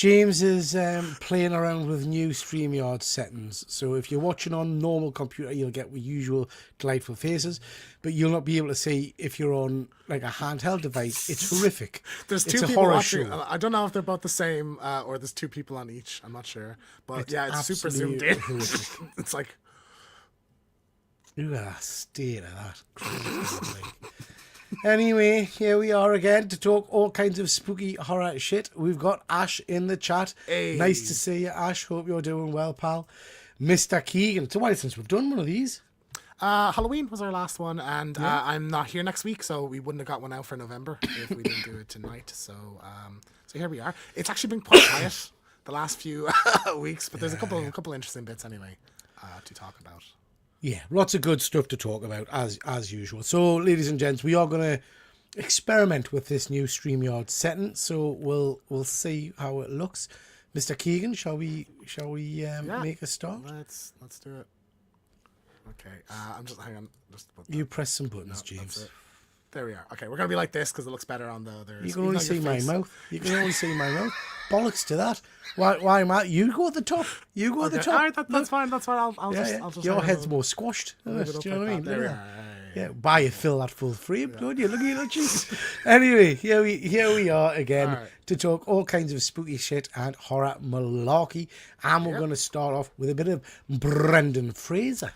James is playing around with new StreamYard settings. So if you're watching on normal computer, you'll get the usual delightful faces, but you'll not be able to see if you're on like a handheld device. It's horrific. There's it's two a people horror watching. show. I don't know if they're both the same or there's two people on each. I'm not sure. But it's super zoomed in. It's like... Look at that state of that. Anyway, here we are again to talk all kinds of spooky horror shit. We've got Ash in the chat. Hey. Nice to see you, Ash. Hope you're doing well, pal. Mr. Keegan. It's a while since we've done one of these. Halloween was our last one, and I'm not here next week, so we wouldn't have got one out for November if we didn't do it tonight. So here we are. It's actually been quite quiet the last few weeks, but there's a couple interesting bits anyway to talk about. Yeah, lots of good stuff to talk about as usual. So, ladies and gents, we are going to experiment with this new StreamYard setting. So we'll see how it looks. Mr. Keegan, shall we make a start? Let's do it. Okay, I'm just hang on. You press some buttons, James. There we are. Okay, we're gonna be like this because it looks better on the other. You can only see my mouth. You can only see my mouth. Bollocks to that. Why, Matt? You go at the top. You go at the top. All right, that's fine. That's fine. I'll just. Your head's more squashed. Do you know what I mean? There we are. Yeah, buy you fill that full frame, don't you? Look at your cheeks. Anyway, here we are again to talk all kinds of spooky shit and horror malarkey, and we're going to start off with a bit of Brendan Fraser.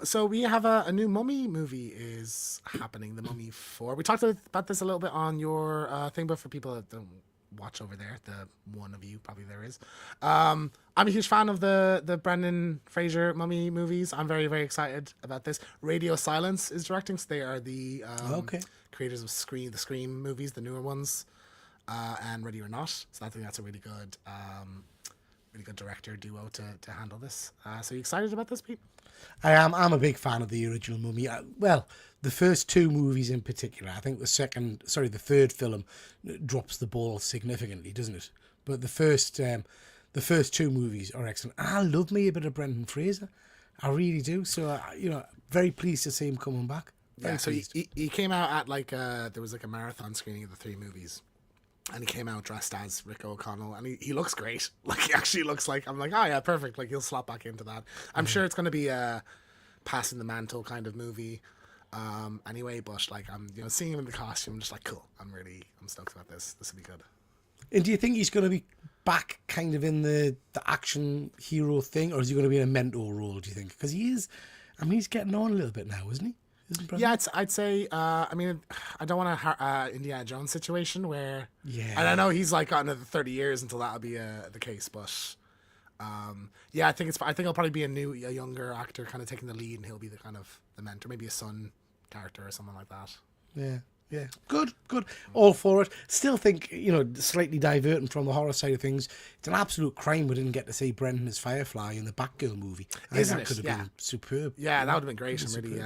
So we have a new Mummy movie is happening, The Mummy 4. We talked about this a little bit on your thing, but for people that don't watch over there, the one of you probably there is. I'm a huge fan of the Brendan Fraser Mummy movies. I'm very, very excited about this. Radio Silence is directing, so they are the creators of the Scream movies, the newer ones, and Ready or Not. So I think that's a really good director duo to handle this. So you excited about this, Pete? I am. I'm a big fan of the original Mummy. Well, the first two movies in particular. I think the third film drops the ball significantly, doesn't it? But the first two movies are excellent. And I love me a bit of Brendan Fraser. I really do. So, very pleased to see him coming back. Yeah, so he came out at there was a marathon screening of the three movies. And he came out dressed as Rick O'Connell, and he looks great. Like, he actually looks like, I'm like, oh yeah, perfect. Like, he'll slot back into that. I'm sure it's going to be a passing the mantle kind of movie. Anyway, but like, I'm seeing him in the costume, I'm just like, cool. I'm stoked about this. This will be good. And do you think he's going to be back kind of in the action hero thing, or is he going to be in a mentor role? Do you think? Because he is. I mean, he's getting on a little bit now, isn't he? Yeah, I'd say. I don't want a Indiana Jones situation where. Yeah. And I know he's like got another 30 years until that'll be the case, but. I think he'll probably be a younger actor, kind of taking the lead, and he'll be the kind of the mentor, maybe a son character or something like that. Yeah. Yeah, good. All for it. Still think, slightly diverting from the horror side of things, it's an absolute crime we didn't get to see Brendan as Firefly in the Batgirl movie. Isn't that could have been superb. Yeah, that would have been great. I'm really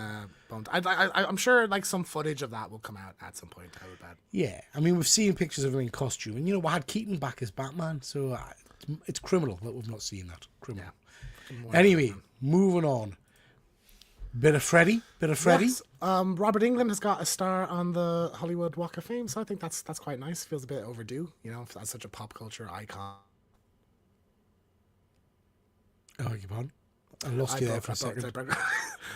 bummed. I'm sure like some footage of that will come out at some point, I would bet. Yeah, I mean, we've seen pictures of him in costume, and we had Keaton back as Batman, so it's criminal that we've not seen that. Criminal. Yeah. Anyway, moving on. Bit of Freddy. Yes. Robert Englund has got a star on the Hollywood Walk of Fame, so I think that's quite nice. Feels a bit overdue, as such a pop culture icon. Oh, you pardon? I lost you there for a second.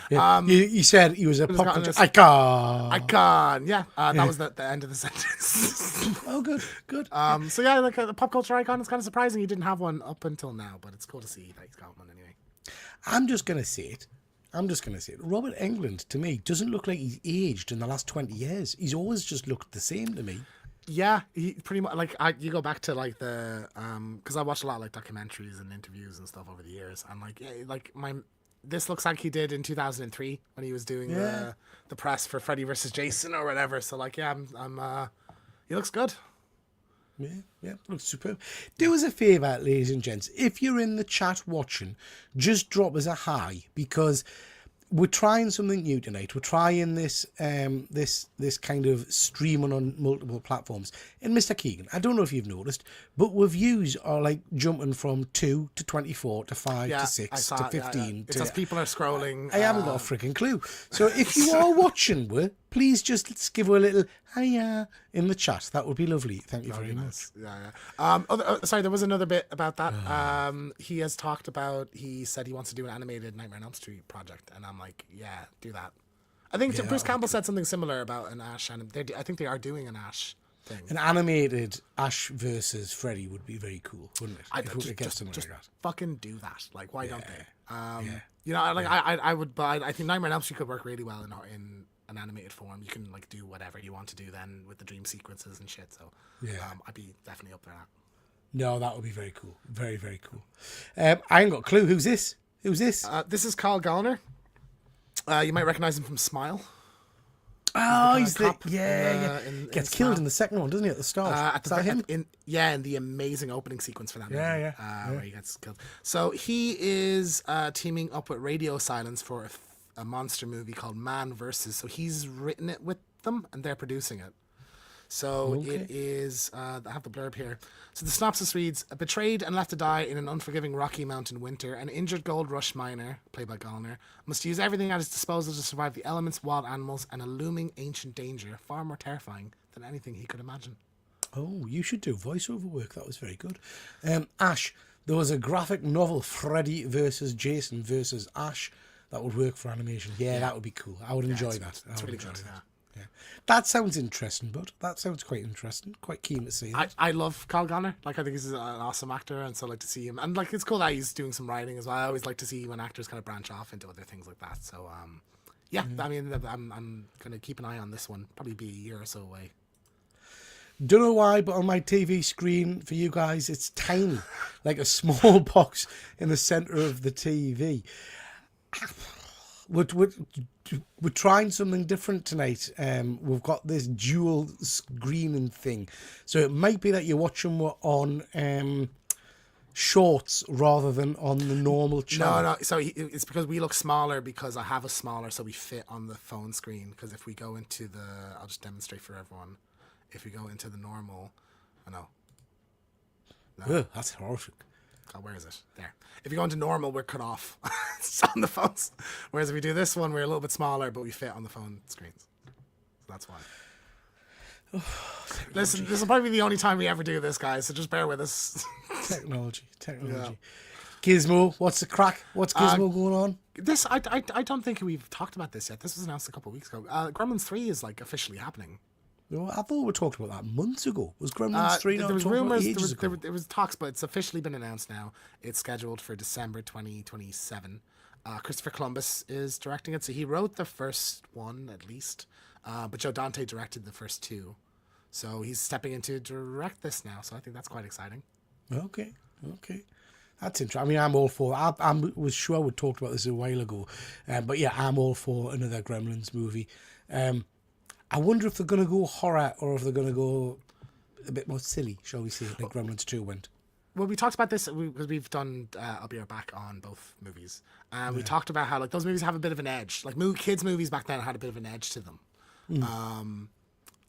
Yeah. You said he was a pop culture icon. Icon, yeah. That was the end of the sentence. Oh, good. So yeah, like a pop culture icon. It's kind of surprising he didn't have one up until now, but it's cool to see that he's got one anyway. I'm just gonna say it. Robert Englund, to me, doesn't look like he's aged in the last 20 years. He's always just looked the same to me. Yeah, he pretty much, like, you go back to, like, the, because I watched a lot of, like, documentaries and interviews and stuff over the years, and, like, yeah, like, this looks like he did in 2003 when he was doing the press for Freddy vs. Jason or whatever, so, like, yeah, he looks good. Yeah, looks superb. Do us a favour, ladies and gents. If you're in the chat watching, just drop us a hi, because we're trying something new tonight. We're trying this this kind of streaming on multiple platforms. And Mr. Keegan, I don't know if you've noticed, but reviews are like jumping from 2 to 24 to 5 to 6 to 15. It's as people are scrolling. I haven't got a freaking clue. So if you are watching, please just give her a little hiya in the chat. That would be lovely. Thank you very much. Nice. Yeah. Sorry, there was another bit about that. He has talked about. He said he wants to do an animated Nightmare on Elm Street project, and I'm like, yeah, do that. I think Bruce Campbell said something similar about an Ash, and I think they are doing an Ash thing. An animated Ash versus Freddy would be very cool, wouldn't it? If we could get something just like that. fucking do that. Like, why don't they? Yeah. I would, but I think Nightmare on Elm Street could work really well in an animated form. You can like do whatever you want to do then with the dream sequences and shit. So I'd be definitely up there. No, that would be very cool. Very, very cool. I ain't got a clue. Who's this? This is Carl Gallner. You might recognize him from Smile. Oh, he's the cop gets killed in the second one, doesn't he? At the start. Is that him? In the amazing opening sequence for that movie. Where he gets killed. So he is teaming up with Radio Silence for a monster movie called Man Versus. So he's written it with them, and they're producing it. So it is, I have the blurb here. So the synopsis reads, betrayed and left to die in an unforgiving Rocky Mountain winter, an injured gold rush miner, played by Gallner, must use everything at his disposal to survive the elements, wild animals, and a looming ancient danger, far more terrifying than anything he could imagine. Oh, you should do voiceover work. That was very good. Ash, there was a graphic novel, Freddy versus Jason versus Ash, that would work for animation. Yeah, that would be cool. I would enjoy that. It's really good. Yeah. That sounds interesting, bud. That sounds quite interesting. Quite keen to see that. I love Carl Gallner. Like, I think he's an awesome actor, and so I like to see him. And like, it's cool that he's doing some writing as well. I always like to see when actors kind of branch off into other things like that. So, I mean, I'm gonna keep an eye on this one. Probably be a year or so away. Don't know why, but on my TV screen for you guys, it's tiny, like a small box in the center of the TV. We're trying something different tonight. We've got this dual screening thing, so it might be that you're watching on shorts rather than on the normal channel. No. So it's because we look smaller because I have a smaller, so we fit on the phone screen. Because if we go into I'll just demonstrate for everyone. If we go into the normal, No, ugh, that's horrific. Oh, where is it? There. If you go into normal, we're cut off. It's on the phones. Whereas if we do this one, we're a little bit smaller, but we fit on the phone screens. So that's why. Listen, this will probably be the only time we ever do this, guys, so just bear with us. Technology. Yeah. Gizmo, what's the crack? What's Gizmo going on? This, I don't think we've talked about this yet. This was announced a couple of weeks ago. Gremlins 3 is like officially happening. No, I thought we talked about that months ago. Was Gremlins 3 not there was talked about rumors, ages ago? there was talks, but it's officially been announced now. It's scheduled for December 2027. Christopher Columbus is directing it, so he wrote the first one at least, but Joe Dante directed the first two. So he's stepping in to direct this now, so I think that's quite exciting. Okay. That's interesting. I mean, I'm all for. I was sure we talked about this a while ago, but yeah, I'm all for another Gremlins movie. I wonder if they're going to go horror or if they're going to go a bit more silly, shall we say, like Gremlins 2 went. Well, we talked about this because we've done I'll Be Right Back on both movies. We talked about how like those movies have a bit of an edge. Like kids' movies back then had a bit of an edge to them.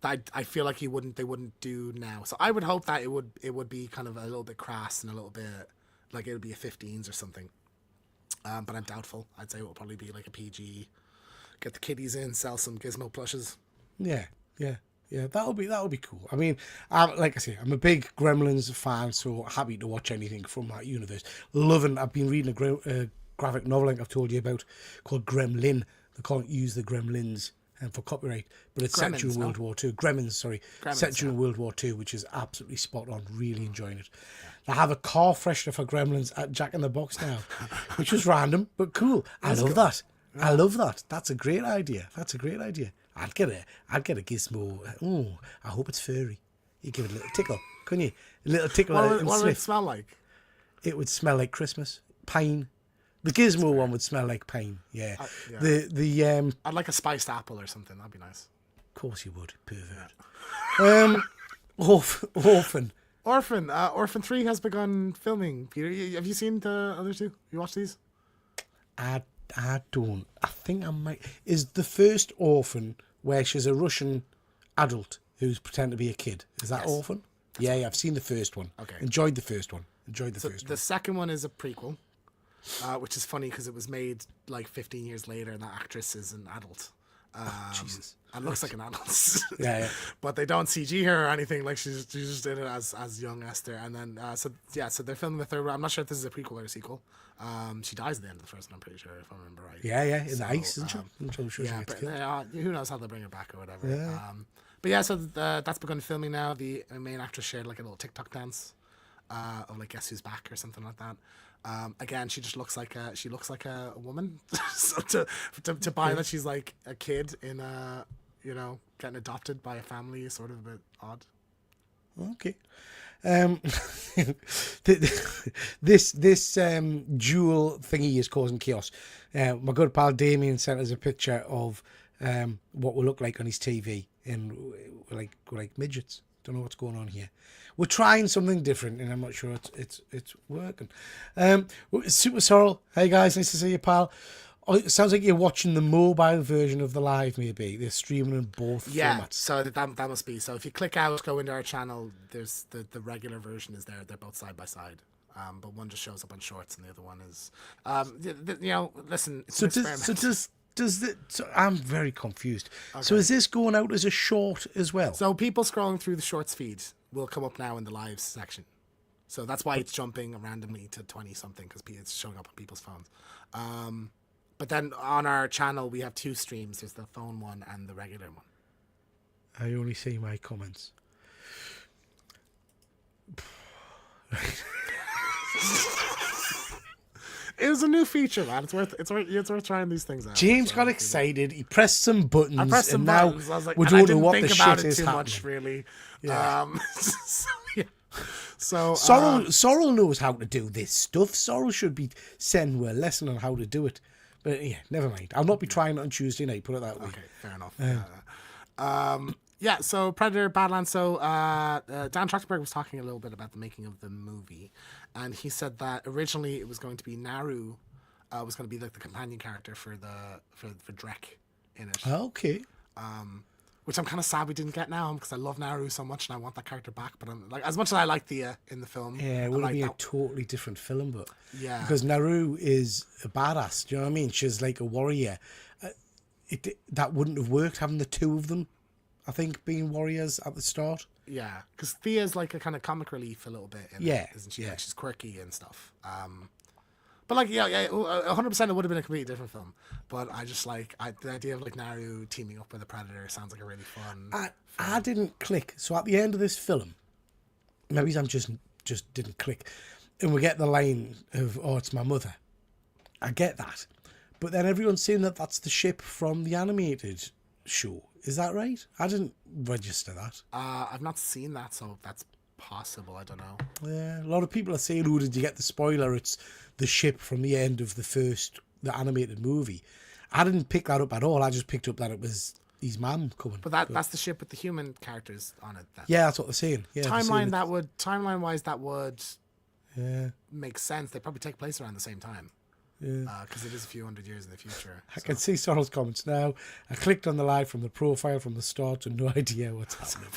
That I feel like they wouldn't do now. So I would hope that it would be kind of a little bit crass and a little bit like it would be a 15s or something. But I'm doubtful. I'd say it will probably be like a PG. Get the kiddies in, sell some Gizmo plushes. Yeah. That'll be cool. I mean, like I say, I'm a big Gremlins fan, so happy to watch anything from that universe. I've been reading a graphic novel, like I've told you about, called Gremlin. They can't use the Gremlins for copyright, but it's set during World War II. Gremlins, set during World War II, which is absolutely spot on. Really enjoying it. They have a car freshener for Gremlins at Jack in the Box now, which was random but cool. I love that. Yeah. I love that. That's a great idea. I'd get a Gizmo. Oh, I hope it's furry. You give it a little tickle, couldn't you? A little tickle. What would it smell like? It would smell like Christmas. Pine. The Gizmo one would smell like pine. Yeah. I'd like a spiced apple or something. That'd be nice. Of course you would. Pervert. Orphan. Orphan 3 has begun filming. Peter, have you seen the other two? You watched these? I don't. I think I might. Is the first Orphan where she's a Russian adult who's pretending to be a kid? Is that Orphan? Yeah, I've seen the first one. Okay. Enjoyed the first one. The second one is a prequel, which is funny because it was made like 15 years later and that actress is an adult. Jesus. And looks like an adult. Yeah. But they don't CG her or anything. Like she just did it as young Esther. And then so they're filming the third one. I'm not sure if this is a prequel or a sequel. She dies at the end of the first one, I'm pretty sure, if I remember right. Yeah, in the ice, isn't she? I'm sure Yeah, she gets but killed. who knows how they'll bring her back or whatever. Yeah. But yeah, so that's begun filming now. The main actress shared like a little TikTok dance of like guess who's back or something like that. Again, she just looks like a woman. So to buy that she's like a kid in a, you know, getting adopted by a family is sort of a bit odd. Okay. This dual thingy is causing chaos. My good pal Damien sent us a picture of what will look like on his TV, and we're like midgets. Don't know what's going on here. We're trying something different, and I'm not sure it's working. Super Sorrel, hey guys, nice to see you, pal. Oh, it sounds like you're watching the mobile version of the live, maybe. They're streaming in both formats. So that must be. So if you click out, go into our channel, there's the regular version is there. They're both side by side. But one just shows up on shorts and the other one is, you know, listen, it's an experiment. So I'm very confused. Okay. So is this going out as a short as well? So people scrolling through the shorts feed will come up now in the lives section. So that's why it's jumping randomly to 20 something, because it's showing up on people's phones. But then on our channel, we have two streams. There's the phone one and the regular one. I only see my comments. It was a new feature, man. It's worth trying these things out. James got excited. He pressed some buttons. I pressed some buttons. I was like, we don't know what think the about shit it is too happening. much, really. Yeah. So Sorrel knows how to do this stuff. Sorrel should be sending a lesson on how to do it. But yeah, never mind. I'll not be trying it on Tuesday night, put it that way. Okay, fair enough. Yeah, so Predator, Badlands. So Dan Trachtenberg was talking a little bit about the making of the movie, and he said that originally it was going to be Naru, was going to be like the companion character for Drek in it. Okay. Which I'm kind of sad we didn't get now, because I love Naru so much and I want that character back. But I'm like, as much as I like Thea in the film, yeah, it would be a totally different film, but yeah, because Naru is a badass. Do you know what I mean? She's like a warrior. That wouldn't have worked having the two of them. I think being warriors at the start. Yeah, because Thea's like a kind of comic relief a little bit. Isn't she? Yeah. Like, she's quirky and stuff. But like, yeah, 100% it would have been a completely different film. But I just like the idea of like Naru teaming up with a Predator sounds like a really fun. I didn't click. So at the end of this film, maybe I'm just didn't click, and we get the line of "Oh, it's my mother." I get that, but then everyone's saying that that's the ship from the animated show. Is that right? I didn't register that. I've not seen that, so that's possible. I don't know. Yeah, a lot of people are saying, "Oh, did you get the spoiler? It's the ship from the end of the animated movie." I didn't pick that up at all. I just picked up that it was his mum coming. But that's the ship with the human characters on it. Yeah, that's what they're saying. Yeah, timeline-wise, that would yeah make sense. They probably take place around the same time. Yeah, because it is a few hundred years in the future. I can see Sorrel's comments now. I clicked on the live from the profile from the start and no idea what's happening.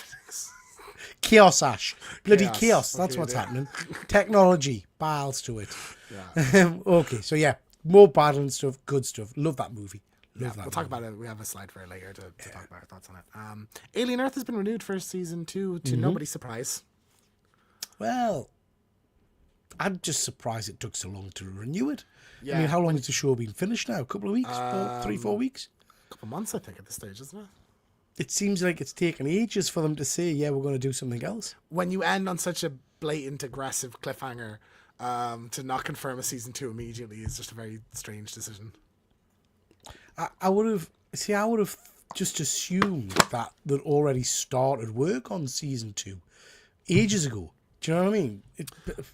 Chaos, Ash. Bloody chaos. That's what's happening. Technology. Biles to it. Yeah. Okay, so yeah. More Badlands stuff. Good stuff. Love that movie. We'll talk about it. We have a slide for it later to talk about our thoughts on it. Alien Earth has been renewed for season 2 to nobody's surprise. Well, I'm just surprised it took so long to renew it. Yeah. I mean, how long has the show been finished now? A couple of weeks? 3-4 weeks? A couple of months, I think, at this stage, isn't it? It seems like it's taken ages for them to say, yeah, we're going to do something else. When you end on such a blatant, aggressive cliffhanger, to not confirm a season 2 immediately is just a very strange decision. I would have just assumed that they'd already started work on season 2 ages ago. Do you know what I mean?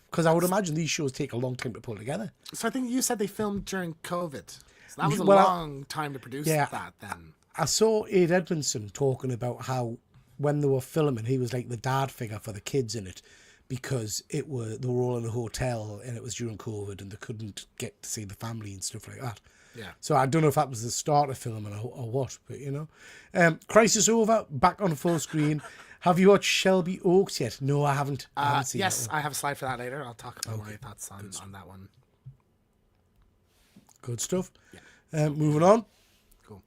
Because I would imagine these shows take a long time to pull together. So I think you said they filmed during COVID. So that was a long time to produce that then. I saw Ade Edmondson talking about how when they were filming, he was like the dad figure for the kids in it, because they were all in a hotel and it was during COVID and they couldn't get to see the family and stuff like that. Yeah. So I don't know if that was the start of filming or what, but you know. Crisis Over, back on full screen. Have you watched Shelby Oaks yet? No, I haven't. Yes, I have a slide for that later. I'll talk about my thoughts on that one. Good stuff. Yeah. Moving on. Cool.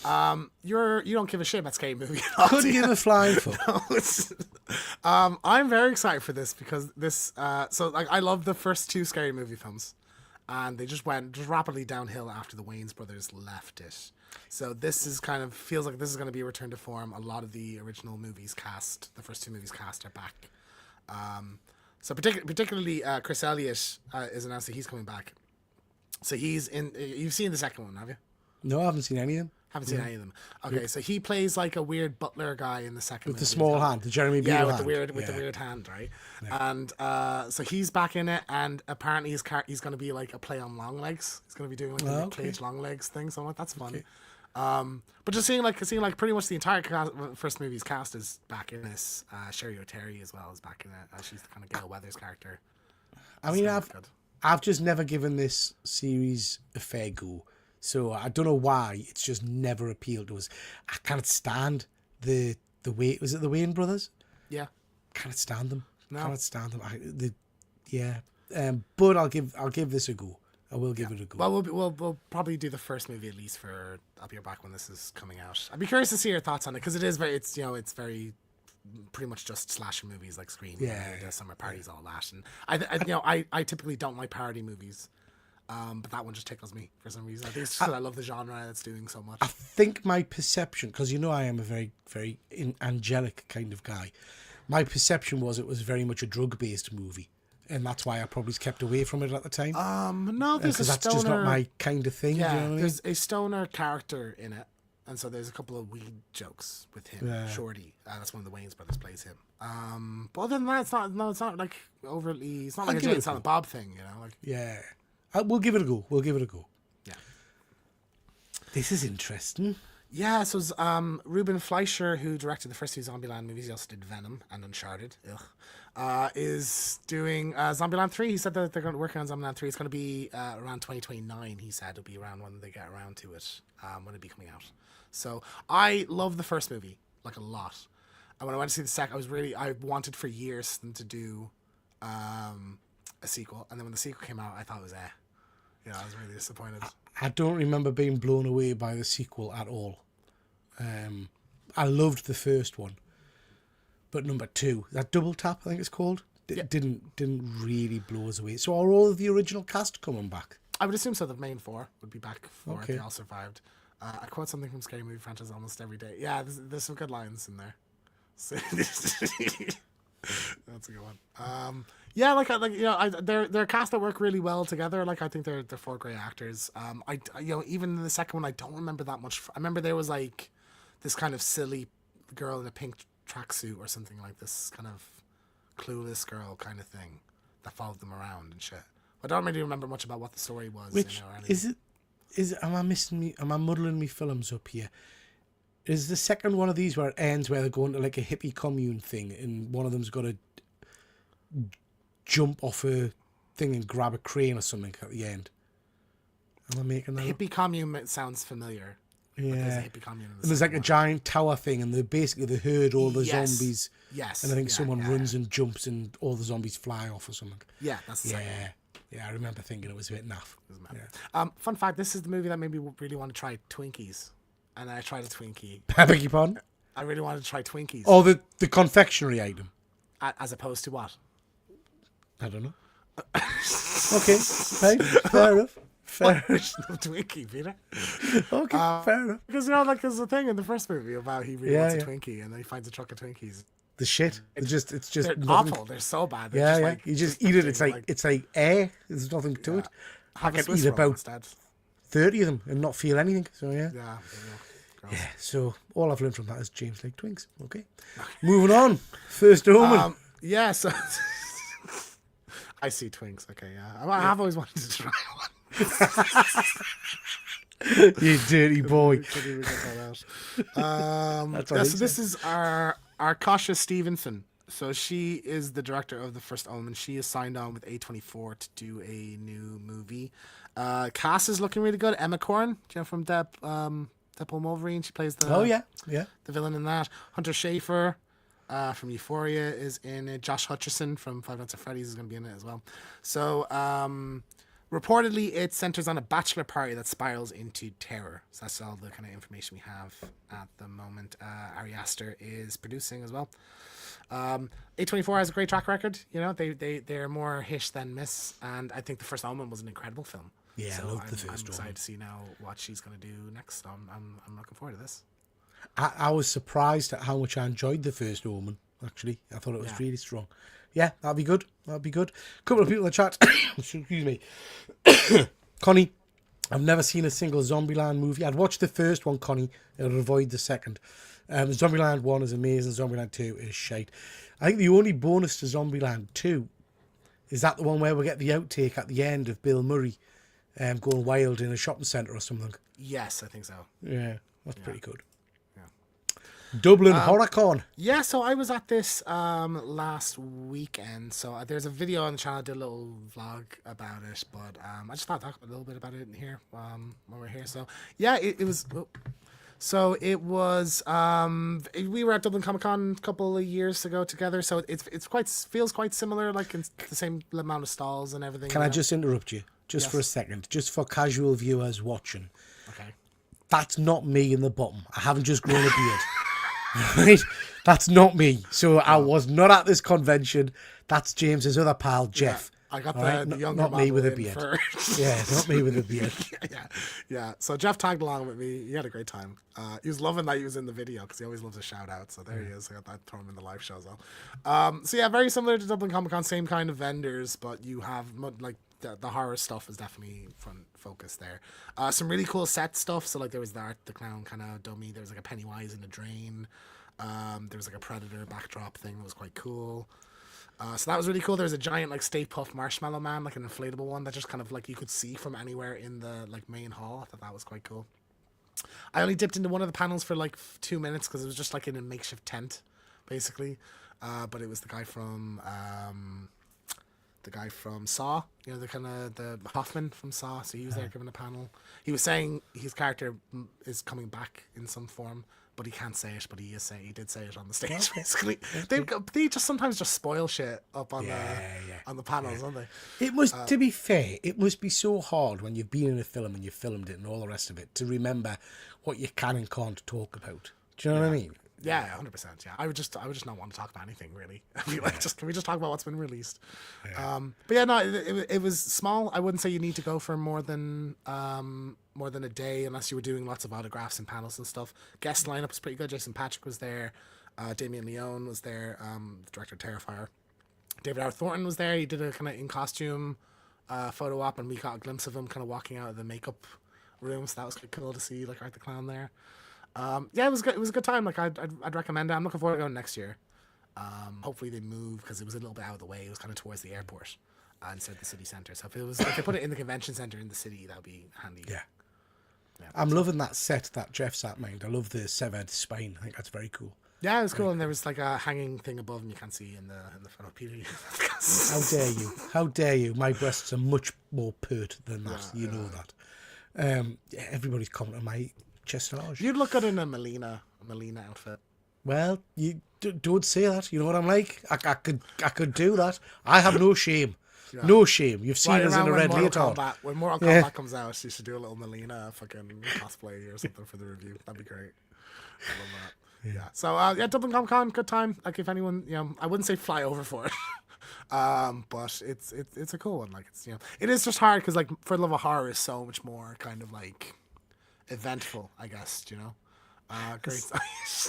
You don't give a shit about scary movie. Couldn't give a flying fuck. I'm very excited for this because this. So like, I love the first two scary movie films, and they just went just rapidly downhill after the Wayans brothers left it. So this is kind of feels like this is going to be a return to form. A lot of the original movies cast, the first two movies cast, are back. So particularly Chris Elliot is announced that he's coming back. So he's in. You've seen the second one, have you? No, I haven't seen any of them. Haven't seen any of them. Okay, so he plays like a weird butler guy in the second With movie. the small hand, the Jeremy Beadle with hand. the weird hand, right? Yeah. And so he's back in it, and apparently he's going to be like a play on Longlegs. He's going to be doing like a Cage Longlegs thing. So I'm like, that's fun. Okay. But just seeing like pretty much the entire first movie's cast is back in this. Sherry O'Terry as well is back in it. She's the kind of Gail Weathers character. I mean, I've just never given this series a fair go. So I don't know why it's just never appealed to us. I can't stand the way was it the Wayne brothers? Yeah, can't stand them. No. Can't stand them. But I'll give this a go. I will give it a go. Well, we'll probably do the first movie at least for I'll Be Back when this is coming out. I'd be curious to see your thoughts on it because it's very pretty much just slasher movies like Scream. The summer parties, all that, and I typically don't like parody movies. But that one just tickles me for some reason. I think it's just I love the genre that's doing so much. I think my perception, because I am a very, very angelic kind of guy, my perception was it was very much a drug-based movie. And that's why I probably kept away from it at the time. No, there's a stoner... Because that's just not my kind of thing. Yeah, do you know what there's a stoner character in it. And so there's a couple of weed jokes with him, Shorty. That's one of the Wayans brothers plays him. But other than that, it's not like overly... It's not like a Jay and Silent Bob thing, Like, yeah. We'll give it a go. Yeah. This is interesting. Yeah, so it's, Ruben Fleischer, who directed the first two Zombieland movies, he also did Venom and Uncharted, is doing Zombieland 3. He said that they're going to work on Zombieland 3. It's going to be around 2029, he said. It'll be around when they get around to it, when it'll be coming out. So I love the first movie, like a lot. And when I went to see the second, I wanted for years them to do a sequel. And then when the sequel came out, I thought it was I was really disappointed. I don't remember being blown away by the sequel at all. I loved the first one, but number 2, that Double Tap, I think it's called, didn't really blow us away. So are all of the original cast coming back? I would assume so. The main 4 would be back for it. They all survived. I quote something from Scary Movie franchise almost every day. Yeah, there's some good lines in there. So, that's a good one. They're cast that work really well together. Like I think they're 4 great actors. Even in the second one, I don't remember that much. I remember there was like this kind of silly girl in a pink tracksuit or something like this kind of clueless girl kind of thing that followed them around and shit. I don't really remember much about what the story was. Which is it? Am I muddling me films up here? Is the second one of these where it ends where they're going to like a hippie commune thing and one of them's got to jump off a thing and grab a crane or something at the end? Am I making that hippie up? commune sounds familiar. Yeah. There's a hippie commune and there's like a giant tower thing and they herd all the zombies. Yes. And I think someone runs and jumps and all the zombies fly off or something. Yeah, that's the second one. Yeah, I remember thinking it was a bit naff. Fun fact, this is the movie that made me really want to try Twinkies. And I tried a Twinkie. I beg your pardon? I really wanted to try Twinkies. Oh, the confectionery item. As opposed to what? I don't know. Okay, fair enough. Fair enough. Twinkie, Peter. Okay, fair enough. Because there's a thing in the first movie about he really wants a Twinkie, and then he finds a truck of Twinkies. The shit. It's just they're awful. They're so bad. They're just you just eat it. It's like air. There's nothing to it. I can eat about 30 of them and not feel anything. So yeah. Yeah. So all I've learned from that is James likes Twinks. Okay. Moving on. First Omen. So I see Twinks. Okay. Yeah. I've always wanted to try one. You dirty boy. Couldn't even get that out. So this is our Arkasha Stevenson. So she is the director of the First Omen. She is signed on with A24 to do a new movie. Cast is looking really good. Emma Corrin, from Deadpool Wolverine. She plays the the villain in that. Hunter Schafer from Euphoria is in it. Josh Hutcherson from Five Nights at Freddy's is going to be in it as well. So Reportedly, it centers on a bachelor party that spirals into terror. So that's all the kind of information we have at the moment. Ari Aster is producing as well. A24 has a great track record. You know, they're more hit than miss, and I think the First Omen was an incredible film. Yeah, so I love the I'm First excited Omen. to see now what she's going to do next. So I'm looking forward to this. I was surprised at how much I enjoyed the First Omen, actually. I thought it was really strong. Yeah, that'd be good. That'd be good. A couple of people in the chat. Excuse me. Connie, I've never seen a single Zombieland movie. I'd watched the first one, Connie, and avoid the second. Zombieland 1 is amazing. Zombieland 2 is shite. I think the only bonus to Zombieland 2 is that the one where we get the outtake at the end of Bill Murray going wild in a shopping centre or something. Yes, I think so. Yeah, that's pretty good. Yeah. Dublin Horror Con. Yeah, so I was at this last weekend. So there's a video on the channel. I did a little vlog about it, but I just thought I'd talk a little bit about it in here when we're here. So yeah, it was. So it was. We were at Dublin Comic Con a couple of years ago together. So it's quite feels quite similar, like in the same amount of stalls and everything. Can I just interrupt you Yes. for a second, just for casual viewers watching? Okay. That's not me in the bottom. I haven't just grown a beard. Right? That's not me. So I was not at this convention. That's James's other pal, Jeff. I got All right? the younger not me with a model in beard. for- Yeah, not me with a beard. yeah. So Jeff tagged along with me. He had a great time. He was loving that he was in the video because he always loves a shout out. So there he is. I got that throw him in the live show as well. So yeah, very similar to Dublin Comic Con, same kind of vendors, but you have like the horror stuff is definitely front focus there. Some really cool set stuff. So like there was the Art the Clown kind of dummy. There was like a Pennywise in the drain. There was like a Predator backdrop thing that was quite cool. So that was really cool. There was a giant like Stay Puft Marshmallow Man, like an inflatable one that just kind of like you could see from anywhere in the like main hall. I thought that was quite cool. I only dipped into one of the panels for like 2 minutes because it was just like in a makeshift tent, basically. But it was the guy from Saw, you know, the Hoffman from Saw. So he was there giving a panel. He was saying his character is coming back in some form, but he can't say it. But he did say it on the stage. Basically, they just sometimes just spoil shit up on the panels, don't they? It must, to be fair, it must be so hard when you've been in a film and you've filmed it and all the rest of it to remember what you can and can't talk about. Do you know what I mean? Yeah, 100%. Yeah, I would just not want to talk about anything really. I'd be like, can we just talk about what's been released? But yeah, no, it was small. I wouldn't say you need to go for more than a day unless you were doing lots of autographs and panels and stuff. Guest lineup was pretty good. Jason Patrick was there. Damien Leone was there. The director of Terrifier. David R. Thornton was there. He did a kind of in costume photo op, and we got a glimpse of him kind of walking out of the makeup room. So that was cool to see, like Art the Clown there. Yeah, it was good. It was a good time. Like I'd recommend it. I'm looking forward to going next year. Hopefully they move because it was a little bit out of the way. It was kind of towards the airport instead of the city center. So if they put it in the convention center in the city, that'd be handy. Yeah. I'm loving that set that Jeff's at, mind. I love the severed spine. I think that's very cool. Yeah, it was cool. And there was like a hanging thing above, and you can't see in the front of Peter. How dare you? How dare you? My breasts are much more pert than that. You know that. Everybody's commenting on my chest enlarged. You'd look good in a Melina outfit. Well, you don't say that. You know what I'm like. I could do that. I have no shame. Yeah. No shame. You've seen us in a red leotard. When Mortal Kombat comes out, you should do a little Melina fucking cosplay or something for the review. That'd be great. I love that. Yeah. So Dublin Comic Con, good time. Like if anyone, I wouldn't say fly over for it. But it's a cool one. Like it's it is just hard because like For the Love of Horror is so much more kind of like eventful, I guess. Great.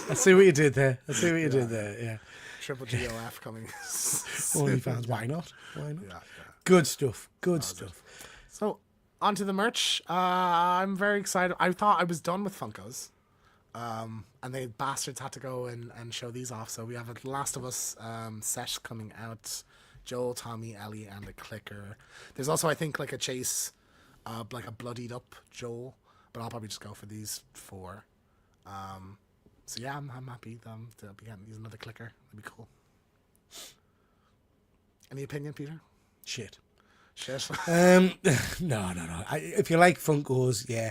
I see what you did there. Did there. Yeah. Triple GOF coming. OnlyFans. Why not? Yeah. Good stuff. So on to the merch. I'm very excited. I thought I was done with Funkos. And they bastards had to go and show these off. So we have a Last of Us set coming out. Joel, Tommy, Ellie, and the Clicker. There's also, I think, like a chase, like a bloodied up Joel. But I'll probably just go for these 4. So yeah, I'm happy to be getting these another Clicker. That'd be cool. Any opinion, Peter? Shit. No. If you like Funkos, yeah.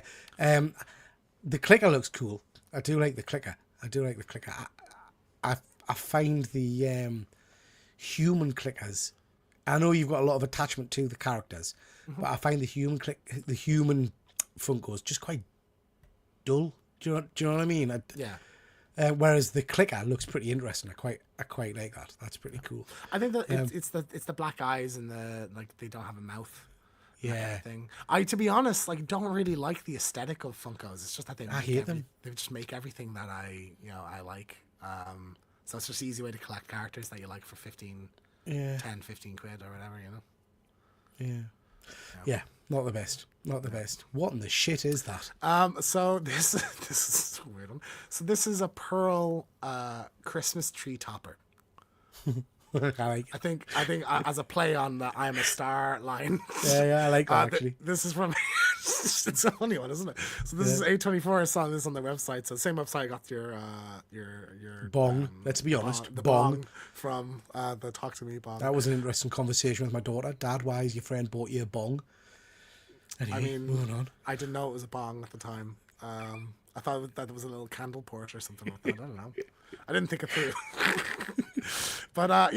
The Clicker looks cool. I do like the Clicker. I find the human Clickers I know you've got a lot of attachment to the characters, but I find the human Funkos just quite dull. Do you know what I mean? Yeah. Whereas the clicker looks pretty interesting. I quite like that. That's pretty cool. I think that it's the black eyes and the they don't have a mouth. Yeah. Thing. To be honest, don't really like the aesthetic of Funkos. It's just that I hate them. They just make everything that I like. So it's just an easy way to collect characters that you like for 15 quid or whatever, Yeah, not the best. Not the best. What in the shit is that? So this is a weird one. So this is a pearl Christmas tree topper. I think as a play on the "I'm a Star" line. Yeah, I like that actually. This is from. It's a funny one, isn't it? So this is A24 saw this on their website. So same website got your bong. Let's be honest, the bong from the Talk to Me bong. That was an interesting conversation with my daughter. Dad, why has your friend bought you a bong? Anyway, moving on. I didn't know it was a bong at the time. I thought that it was a little candle port or something like that. I don't know. I didn't think it through. But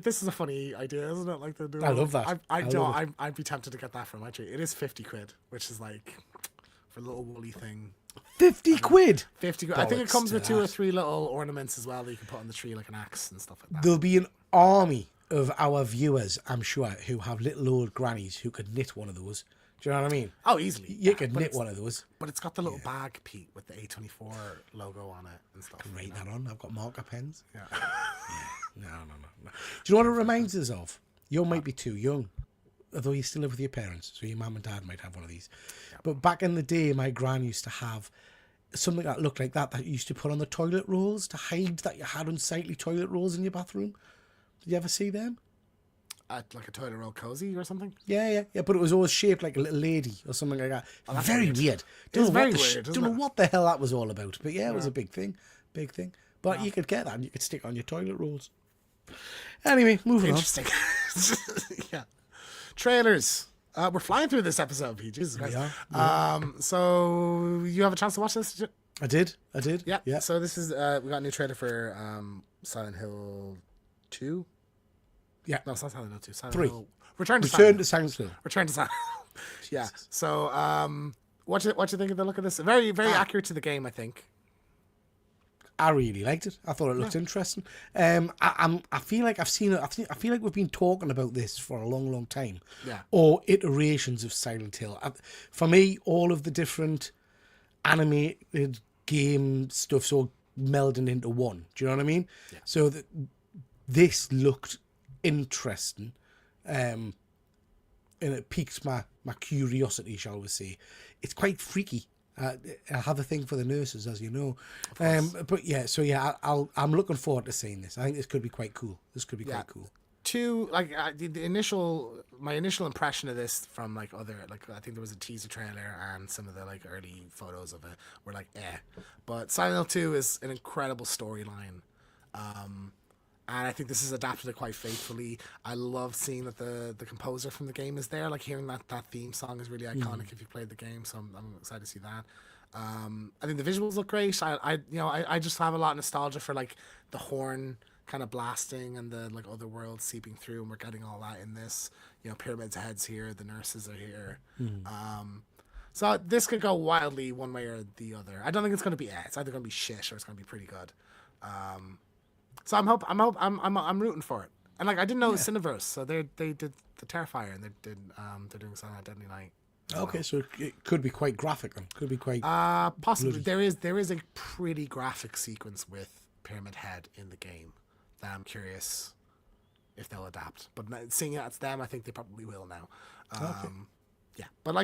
this is a funny idea, isn't it? I love that. I'd be tempted to get that from my tree. It is 50 quid, which is for a little woolly thing. 50 quid? 50 quid. I think it comes with 2 or 3 little ornaments as well that you can put on the tree, like an axe and stuff like that. There'll be an army of our viewers, I'm sure, who have little old grannies who could knit one of those. Do you know what I mean? Oh, easily. You could knit one of those. But it's got the little bag, Pete, with the A24 logo on it and stuff. Write that on. I've got marker pens. Yeah. No. Do you know what it reminds us of? You might be too young, although you still live with your parents, so your mum and dad might have one of these. Yeah. But back in the day, my gran used to have something that looked like that you used to put on the toilet rolls to hide that you had unsightly toilet rolls in your bathroom. Did you ever see them? Like a toilet roll cozy or something? Yeah. But it was always shaped like a little lady or something like that. Oh, very weird. It's very weird. Don't know what the hell that was all about. But yeah, it was a big thing. But you could get that and you could stick on your toilet rolls. Anyway, moving Interesting. Yeah. Trailers. We're flying through this episode, Pete. Jesus Christ. So you have a chance to watch this? I did. Yeah. So this is we got a new trailer for Silent Hill 2. Yeah. No, it's not Silent Hill 2. Silent 3. Hill. Return to Silent Hill. Return to Silent Hill. Yeah. So what you think of the look of this? Very accurate to the game, I think. I really liked it. I thought it looked interesting. I feel like I've seen it. I feel like we've been talking about this for a long, long time. Yeah. Or iterations of Silent Hill. For me, all of the different animated game stuff's all melding into one. Do you know what I mean? Yeah. So this looked interesting, and it piqued my curiosity, shall we say. It's quite freaky. I have a thing for the nurses, as you know. But yeah, so yeah, I'm looking forward to seeing this. I think this could be quite cool. Quite cool. My initial impression of this from I think there was a teaser trailer and some of the early photos of it were but Silent Hill 2 is an incredible storyline. And I think this is adapted it quite faithfully. I love seeing that the composer from the game is there. Hearing that theme song is really iconic if you played the game. So I'm excited to see that. I think the visuals look great. I just have a lot of nostalgia for the horn kind of blasting and the other worlds seeping through, and we're getting all that in this. Pyramid's heads here, the nurses are here. So this could go wildly one way or the other. I don't think it's going to be it's either going to be shit or it's going to be pretty good. So I'm rooting for it. And I didn't know it was Cineverse, so they did the Terrifier and they're doing something like Deadly Night. Okay, so it could be quite graphic then. Could be quite possibly bloody. There is a pretty graphic sequence with Pyramid Head in the game that I'm curious if they'll adapt. But seeing it's them, I think they probably will now. Okay. Yeah, but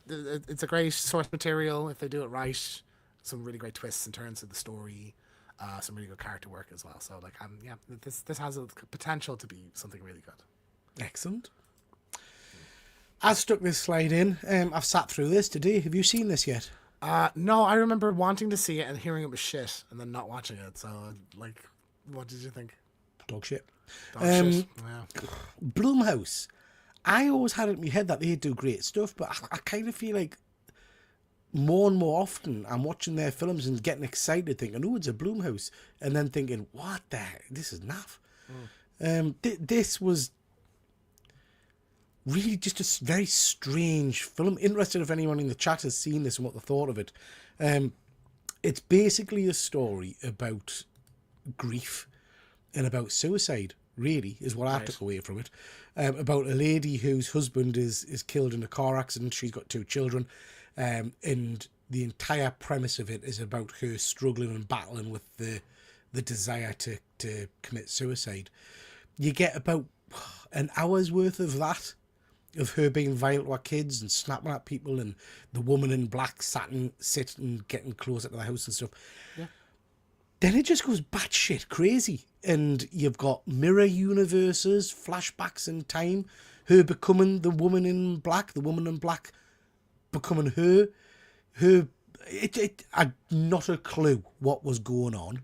it's a great source material if they do it right. Some really great twists and turns to the story. Some really good character work as well. So this has a potential to be something really good. Excellent. I stuck this slide in. I've sat through this today. Have you seen this yet? No, I remember wanting to see it and hearing it was shit and then not watching it. So what did you think? Dog shit. Shit. Yeah. Blumhouse. I always had it in my head that they do great stuff, but I kind of feel like more and more often I'm watching their films and getting excited thinking, oh, it's a Blumhouse, and then thinking, what the heck? This is naff. This was really just a very strange film. Interested if anyone in the chat has seen this and what they thought of it. It's basically a story about grief and about suicide, really, is what I took away from it. About a lady whose husband is killed in a car accident. She's got 2 children. And the entire premise of it is about her struggling and battling with the desire to commit suicide. You get about an hour's worth of that, of her being violent to her kids and snapping at people, and the woman in black sitting getting closer to the house and stuff. Yeah. Then it just goes batshit crazy, and you've got mirror universes, flashbacks in time, her becoming the woman in black, the woman in black becoming her. I not a clue what was going on.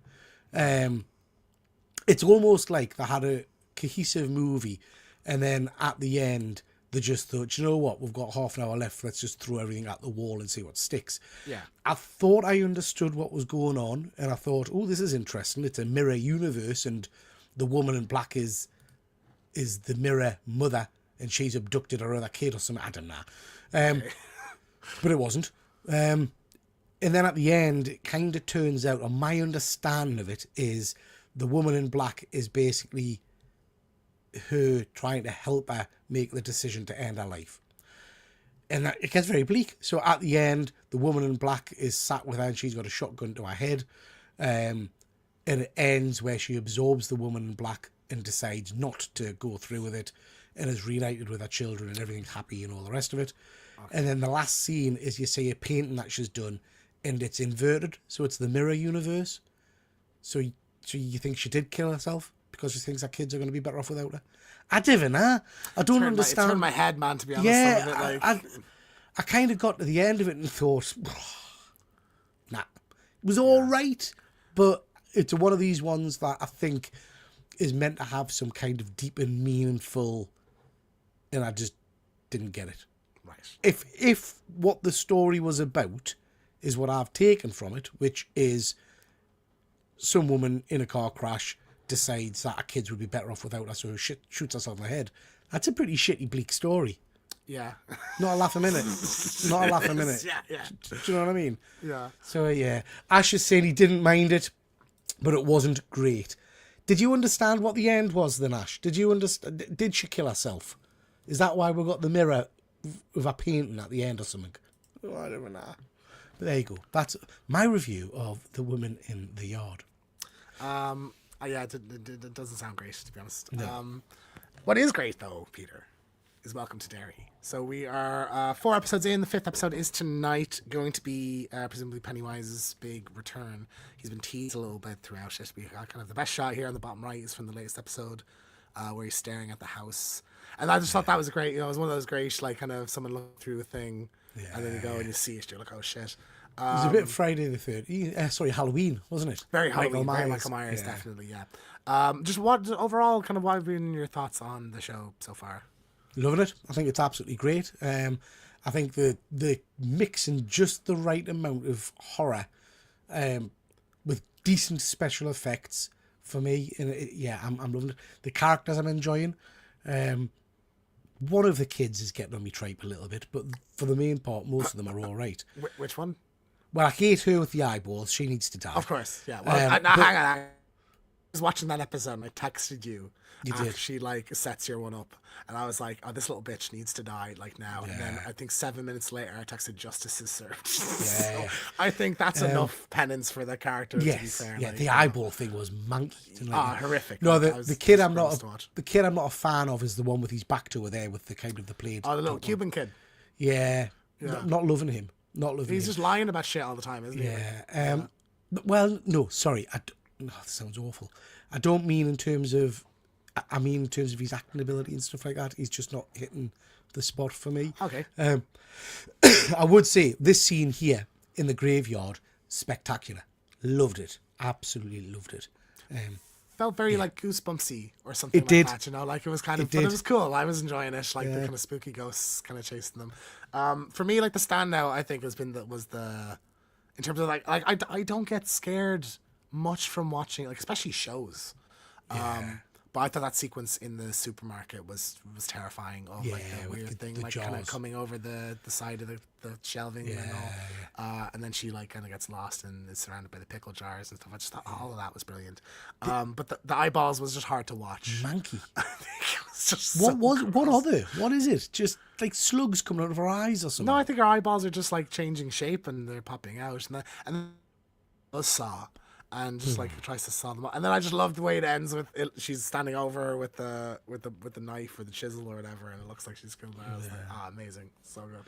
It's almost like they had a cohesive movie, and then at the end they just thought, you know what, we've got half an hour left, let's just throw everything at the wall and see what sticks. Yeah. I thought I understood what was going on, and I thought, oh, this is interesting. It's a mirror universe, and the woman in black is the mirror mother, and she's abducted her other kid or something. I don't know. But it wasn't. And then at the end, it kind of turns out, or my understanding of it is, the woman in black is basically her trying to help her make the decision to end her life. And it gets very bleak. So at the end, the woman in black is sat with her and she's got a shotgun to her head. And it ends where she absorbs the woman in black and decides not to go through with it and is reunited with her children and everything's happy and all the rest of it. Okay. And then the last scene is you see a painting that she's done and it's inverted. So it's the mirror universe. So you think she did kill herself because she thinks her kids are going to be better off without her? I don't know. I don't understand. It turned my head, man, to be honest. Yeah, I kind of got to the end of it and thought, nah, it was all right, but it's one of these ones that I think is meant to have some kind of deep and meaningful, and I just didn't get it. Right. If what the story was about is what I've taken from it, which is some woman in a car crash decides that her kids would be better off without her, so she shoots herself in the head. That's a pretty shitty, bleak story. Yeah. Not a laugh a minute. Not a laugh a minute. Yeah. Do you know what I mean? Yeah. So, yeah. Ash is saying he didn't mind it, but it wasn't great. Did you understand what the end was then, Ash? Did you understand? Did she kill herself? Is that why we got the mirror with a painting at the end or something? Oh, I don't know. But there you go. That's my review of The Woman in the Yard. Yeah, it doesn't sound great, to be honest. No. What is great, though, Peter, is Welcome to Derry. So we are 4 episodes in. The 5th episode is tonight, going to be presumably Pennywise's big return. He's been teased a little bit throughout it. We got kind of the best shot here on the bottom right is from the latest episode, where he's staring at the house. And I just thought that was great. You know, it was one of those great, like, kind of someone looking through a thing, and then you go and you see it, you're like, oh, shit. It was a bit Friday the 13th. Halloween, wasn't it? Very Halloween, very Michael Myers, definitely, yeah. Just what overall, kind of, what have been your thoughts on the show so far? Loving it. I think it's absolutely great. I think the mix in just the right amount of horror, with decent special effects for me. And I'm loving it. The characters I'm enjoying. One of the kids is getting on me tripe a little bit, but for the main part, most of them are all right. Which one? Well, I hate her with the eyeballs. She needs to die. Of course, yeah. Well, hang on. I was watching that episode and I texted you. You did. She, like, sets your one up. And I was like, oh, this little bitch needs to die, like, now. Yeah. And then I think 7 minutes later, I texted justice is served. So I think that's enough penance for the character, to be fair. Yeah, like, the eyeball thing was manky. Horrific. No, the kid I'm not a fan of is the one with his back to her there with the kind of the plaid. Oh, the little Cuban kid. Yeah. Not loving him. He's just lying about shit all the time, isn't he? Yeah. Well, no, sorry. This sounds awful. I don't mean in terms of... I mean in terms of his acting ability and stuff like that. He's just not hitting the spot for me. Okay. I would say this scene here in the graveyard, spectacular. Loved it. Absolutely loved it. Felt very like Goosebumpsy or something like that, you know, like it was kind of, but it was cool. I was enjoying it, like the kind of spooky ghosts kind of chasing them. For me, like the standout, I think was in terms of like I don't get scared much from watching, like especially shows. But I thought that sequence in the supermarket was terrifying. Of like Yeah, the with weird thing, the like kind of jaws. coming over the side of the shelving and all. And then she like kind of gets lost and is surrounded by the pickle jars and stuff. I just thought all of that was brilliant. But the eyeballs was just hard to watch. Manky. It was just What are they? What is it? Just like slugs coming out of her eyes or something? No, I think her eyeballs are just like changing shape and they're popping out, and then a saw, and just like tries to saw them. And then I just love the way it ends with it, she's standing over her with the knife or the chisel or whatever, and it looks like she's killed her. I was like, amazing, so good.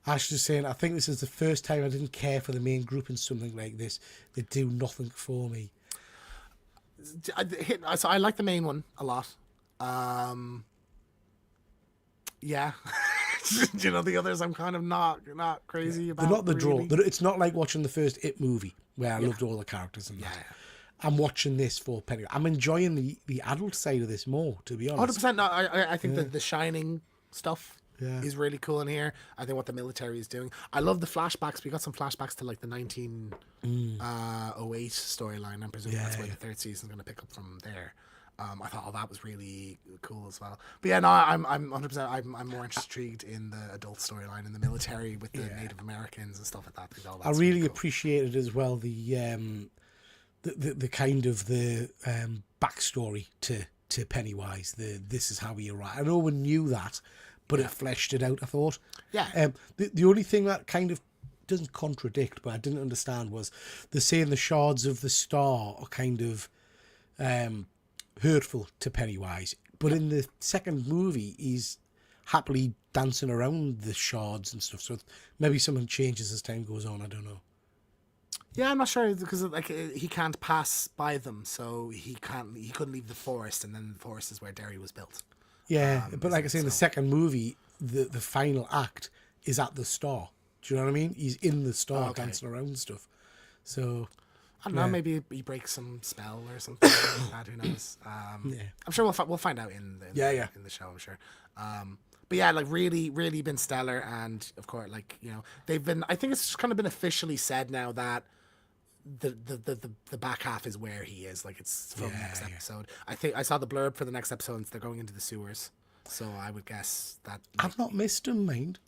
Ash was saying, I think this is the first time I didn't care for the main group in something like this. They do nothing for me. So I like the main one a lot. Yeah. You know, the others I'm kind of not crazy about. They're not the really. draw. It's not like watching the first It movie where I loved all the characters and that. I'm watching this for Pennywise. I'm enjoying the adult side of this more, to be honest. 100%. No, I think that the Shining stuff Yeah. is really cool in here. I think what the military is doing. I love the flashbacks. We got some flashbacks to like the 1908 storyline. I'm presuming that's where the third season's going to pick up from there. I thought that was really cool as well. But yeah, no, I'm 100%. I'm more intrigued in the adult storyline in the military with the Native Americans and stuff like that. I really appreciated as well the kind of the backstory to Pennywise. This is how he arrived. I know we knew that, but it fleshed it out, I thought. Yeah. The only thing that kind of doesn't contradict, but I didn't understand, was they're saying the shards of the star are kind of hurtful to Pennywise. But in the second movie, he's happily dancing around the shards and stuff. So maybe something changes as time goes on. I don't know. Yeah, I'm not sure because like he can't pass by them, so he couldn't leave the forest, and then the forest is where Derry was built. Yeah, but like I say, in the second movie, the final act is at the star. Do you know what I mean? He's in the star dancing around and stuff. So I don't know. Maybe he breaks some spell or something like that. Who knows? I'm sure we'll find out in the show. I'm sure. But yeah, like really, really been stellar, and of course, like you know, they've been. I think it's just kind of been officially said now that the back half is where he is. Like it's from next episode. I think I saw the blurb for the next episode, and they're going into the sewers. So I would guess that I've not missed him, mind.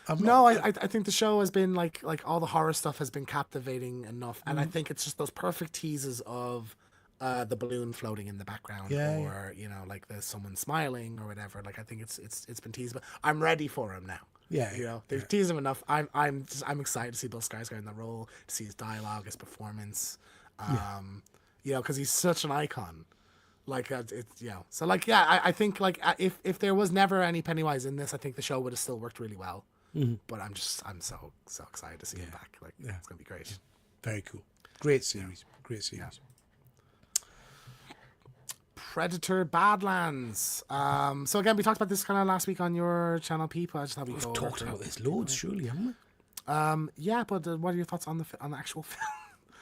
I think the show has been like all the horror stuff has been captivating enough, and I think it's just those perfect teases of the balloon floating in the background, or you know, like there's someone smiling or whatever. Like I think it's been teased, but I'm ready for him now. Yeah, you know, they've teased him enough. I'm excited to see Bill Skarsgård in the role, to see his dialogue, his performance. You know, because he's such an icon. Like it's So like I think like if there was never any Pennywise in this, I think the show would have still worked really well. But I'm so excited to see him back. Like it's gonna be great. Very cool. Great series. Great series. Yeah. Predator Badlands. So again, we talked about this kind of last week on your channel, people. I just thought we've talked about this loads, surely, haven't we? Yeah, but what are your thoughts on the actual film?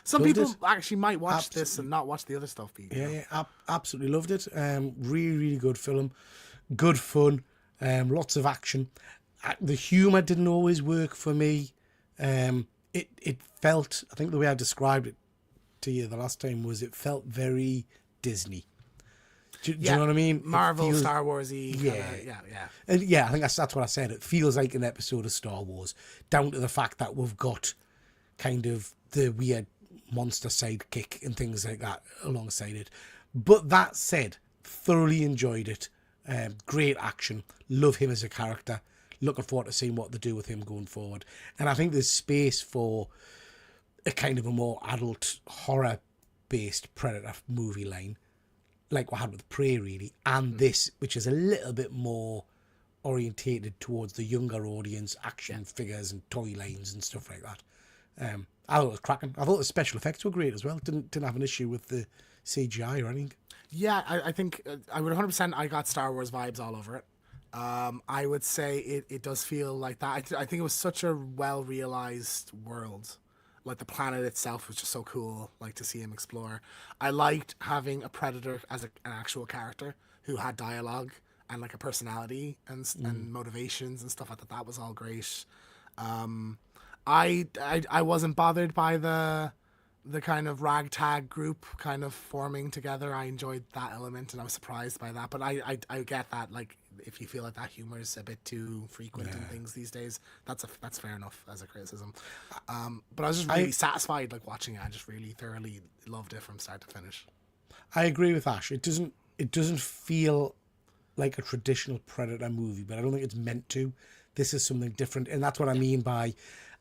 Some people actually might watch this and not watch the other stuff. Absolutely loved it. Really, really good film. Good fun. Lots of action. The humour didn't always work for me. It felt, I think the way I described it to you the last time was, it felt very Disney. Do you know what I mean? Marvel, Star Wars-y. Yeah. And I think that's what I said. It feels like an episode of Star Wars, down to the fact that we've got kind of the weird monster sidekick and things like that alongside it. But that said, thoroughly enjoyed it. Great action. Love him as a character. Looking forward to seeing what they do with him going forward. And I think there's space for a kind of a more adult horror-based Predator movie line, like what happened with Prey, really, and this, which is a little bit more orientated towards the younger audience, action figures and toy lines and stuff like that. I thought it was cracking. I thought the special effects were great as well. Didn't have an issue with the CGI or anything. Yeah, I think I would 100%. I got Star Wars vibes all over it. I would say it does feel like that. I think it was such a well realized world. Like the planet itself was just so cool, like to see him explore. I liked having a Predator as an actual character who had dialogue and like a personality and motivations and stuff. I thought that was all great. I wasn't bothered by the the kind of ragtag group kind of forming together. I enjoyed that element, and I was surprised by that. But I get that, like, if you feel like that humor is a bit too frequent in things these days, that's fair enough as a criticism. But I was just really satisfied, like, watching it. I just really thoroughly loved it from start to finish. I agree with Ash. It doesn't feel like a traditional Predator movie, but I don't think it's meant to. This is something different, and that's what I mean by,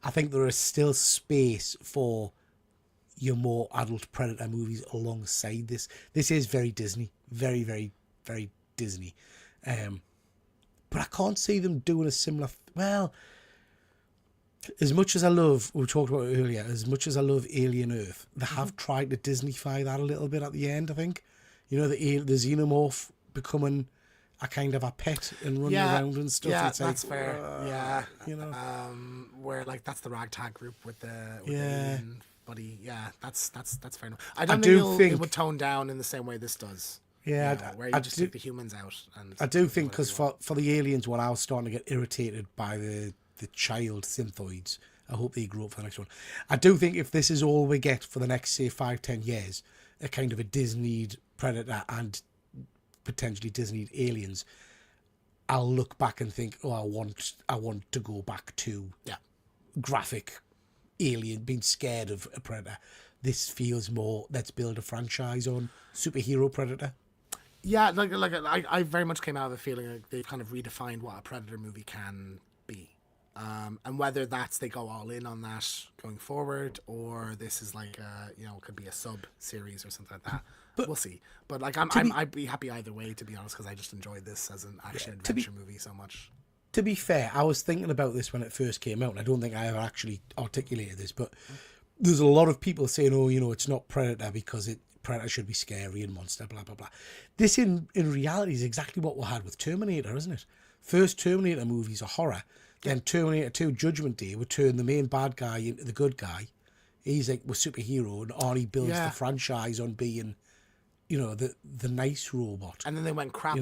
I think there is still space for your more adult Predator movies alongside this. This is very Disney, very, very, very Disney. But I can't see them doing a similar. Well, as much as I love, we talked about it earlier, as much as I love Alien Earth, they have tried to Disneyfy that a little bit at the end. I think, you know, the xenomorph becoming a kind of a pet and running around and stuff. Yeah, it's that's like, fair. you know, where like that's the ragtag group with the alien buddy. Yeah, that's fair enough. I think it would tone down in the same way this does. Yeah, you know, where you just take the humans out. And I do think because for the aliens, when I was starting to get irritated by the child synthoids, I hope they grow up for the next one. I do think if this is all we get for the next, say, 5-10 years, a kind of a Disneyed Predator and potentially Disneyed aliens, I'll look back and think, oh, I want to go back to graphic alien being scared of a Predator. This feels more, let's build a franchise on superhero Predator. Yeah, like I very much came out of the feeling like they've kind of redefined what a Predator movie can be. And whether that's they go all in on that going forward, or this is like it could be a sub series or something like that. But we'll see. But like I'd be happy either way, to be honest, because I just enjoyed this as an action adventure movie so much. To be fair, I was thinking about this when it first came out, and I don't think I ever actually articulated this, but there's a lot of people saying, oh, you know, it's not Predator because Predator should be scary and monster, blah, blah, blah. This in reality is exactly what we had with Terminator, isn't it? First Terminator movies are horror. Then Terminator 2 Judgment Day would turn the main bad guy into the good guy. He's like a superhero, and Arnie builds the franchise on being, you know, the nice robot. And then they went crap.